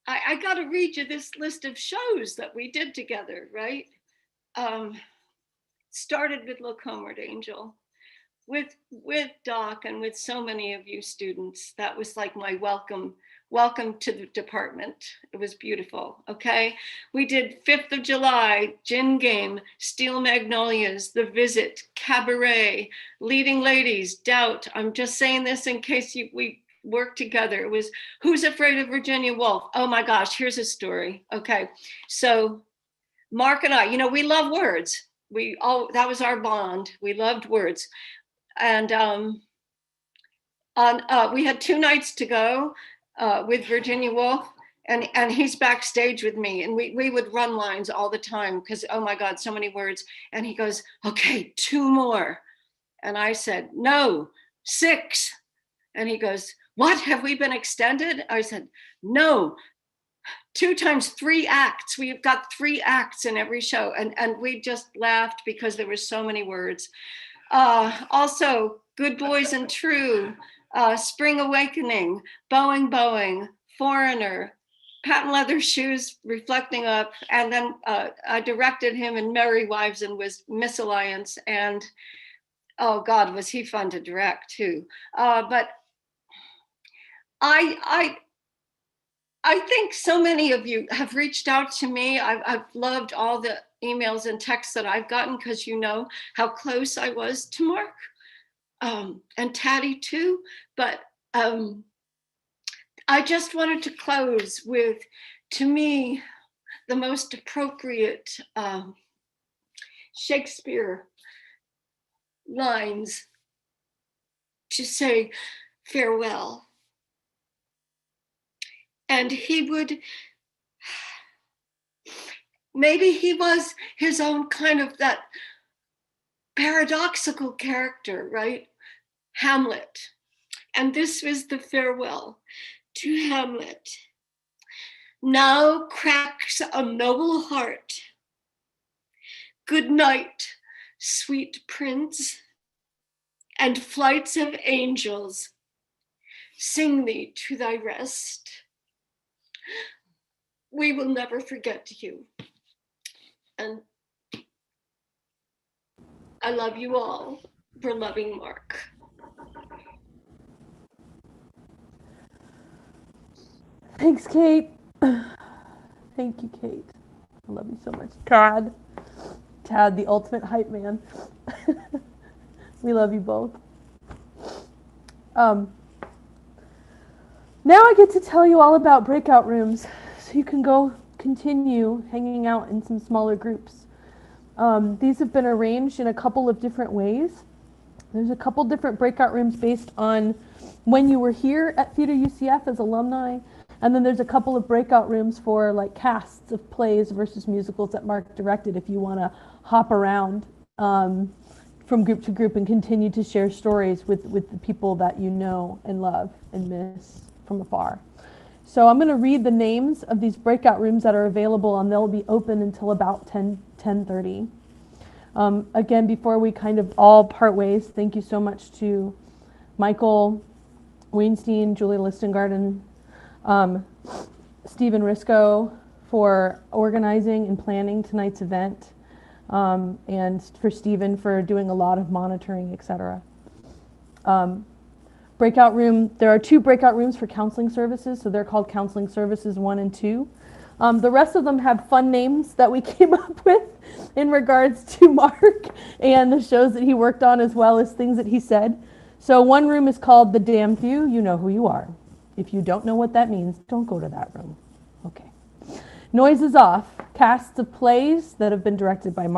I gotta read you this list of shows that we did together, right? Started with Look Homeward Angel, with Doc and with so many of you students. That was like my welcome to the department. It was beautiful, okay? We did 5th of July, Gin Game, Steel Magnolias, The Visit, Cabaret, Leading Ladies, Doubt. I'm just saying this in case we work together. It was Who's Afraid of Virginia Woolf? Oh my gosh, here's a story. Okay, so Mark and I, we love words. That was our bond. We loved words. And we had 2 nights to go with Virginia Woolf, and he's backstage with me, and we would run lines all the time because, oh my God, so many words. And he goes, okay, 2 more. And I said, no, 6. And he goes, what, have we been extended? I said, no, 2 times 3 acts. We've got 3 acts in every show. And we just laughed because there were so many words. Also, Good Boys and True, Spring Awakening, Boeing, Foreigner, Patent Leather Shoes, Reflecting Up, and then I directed him in Merry Wives and was Misalliance, and oh God, was he fun to direct too. But I think so many of you have reached out to me. I've loved all the emails and texts that I've gotten because you know how close I was to Mark, and Taddy too. But I just wanted to close with, to me, the most appropriate Shakespeare lines to say farewell. And maybe he was his own kind of that paradoxical character, right? Hamlet. And this was the farewell to Hamlet. Now cracks a noble heart. Good night, sweet prince, and flights of angels sing thee to thy rest. We will never forget you. And I love you all for loving Mark. Thanks, Kate. Thank you, Kate. I love you so much. Tad, the ultimate hype man. We love you both. Now I get to tell you all about breakout rooms, so you can go continue hanging out in some smaller groups. These have been arranged in a couple of different ways. There's a couple different breakout rooms based on when you were here at Theater UCF as alumni, and then there's a couple of breakout rooms for like casts of plays versus musicals that Mark directed if you want to hop around from group to group and continue to share stories with the people that you know and love and miss from afar. So I'm going to read the names of these breakout rooms that are available, and they'll be open until about 10:30. Again, before we kind of all part ways, thank you so much to Michael Weinstein, Julie Listengarden, Stephen Risco for organizing and planning tonight's event, and for Stephen for doing a lot of monitoring, etc. Breakout room, there are 2 breakout rooms for counseling services, so they're called Counseling Services 1 and 2. The rest of them have fun names that we came up with in regards to Mark and the shows that he worked on, as well as things that he said. So one room is called The Damn Few. You know who you are. If you don't know what that means, don't go to that room. Okay. Noise is Off, casts of plays that have been directed by Mark.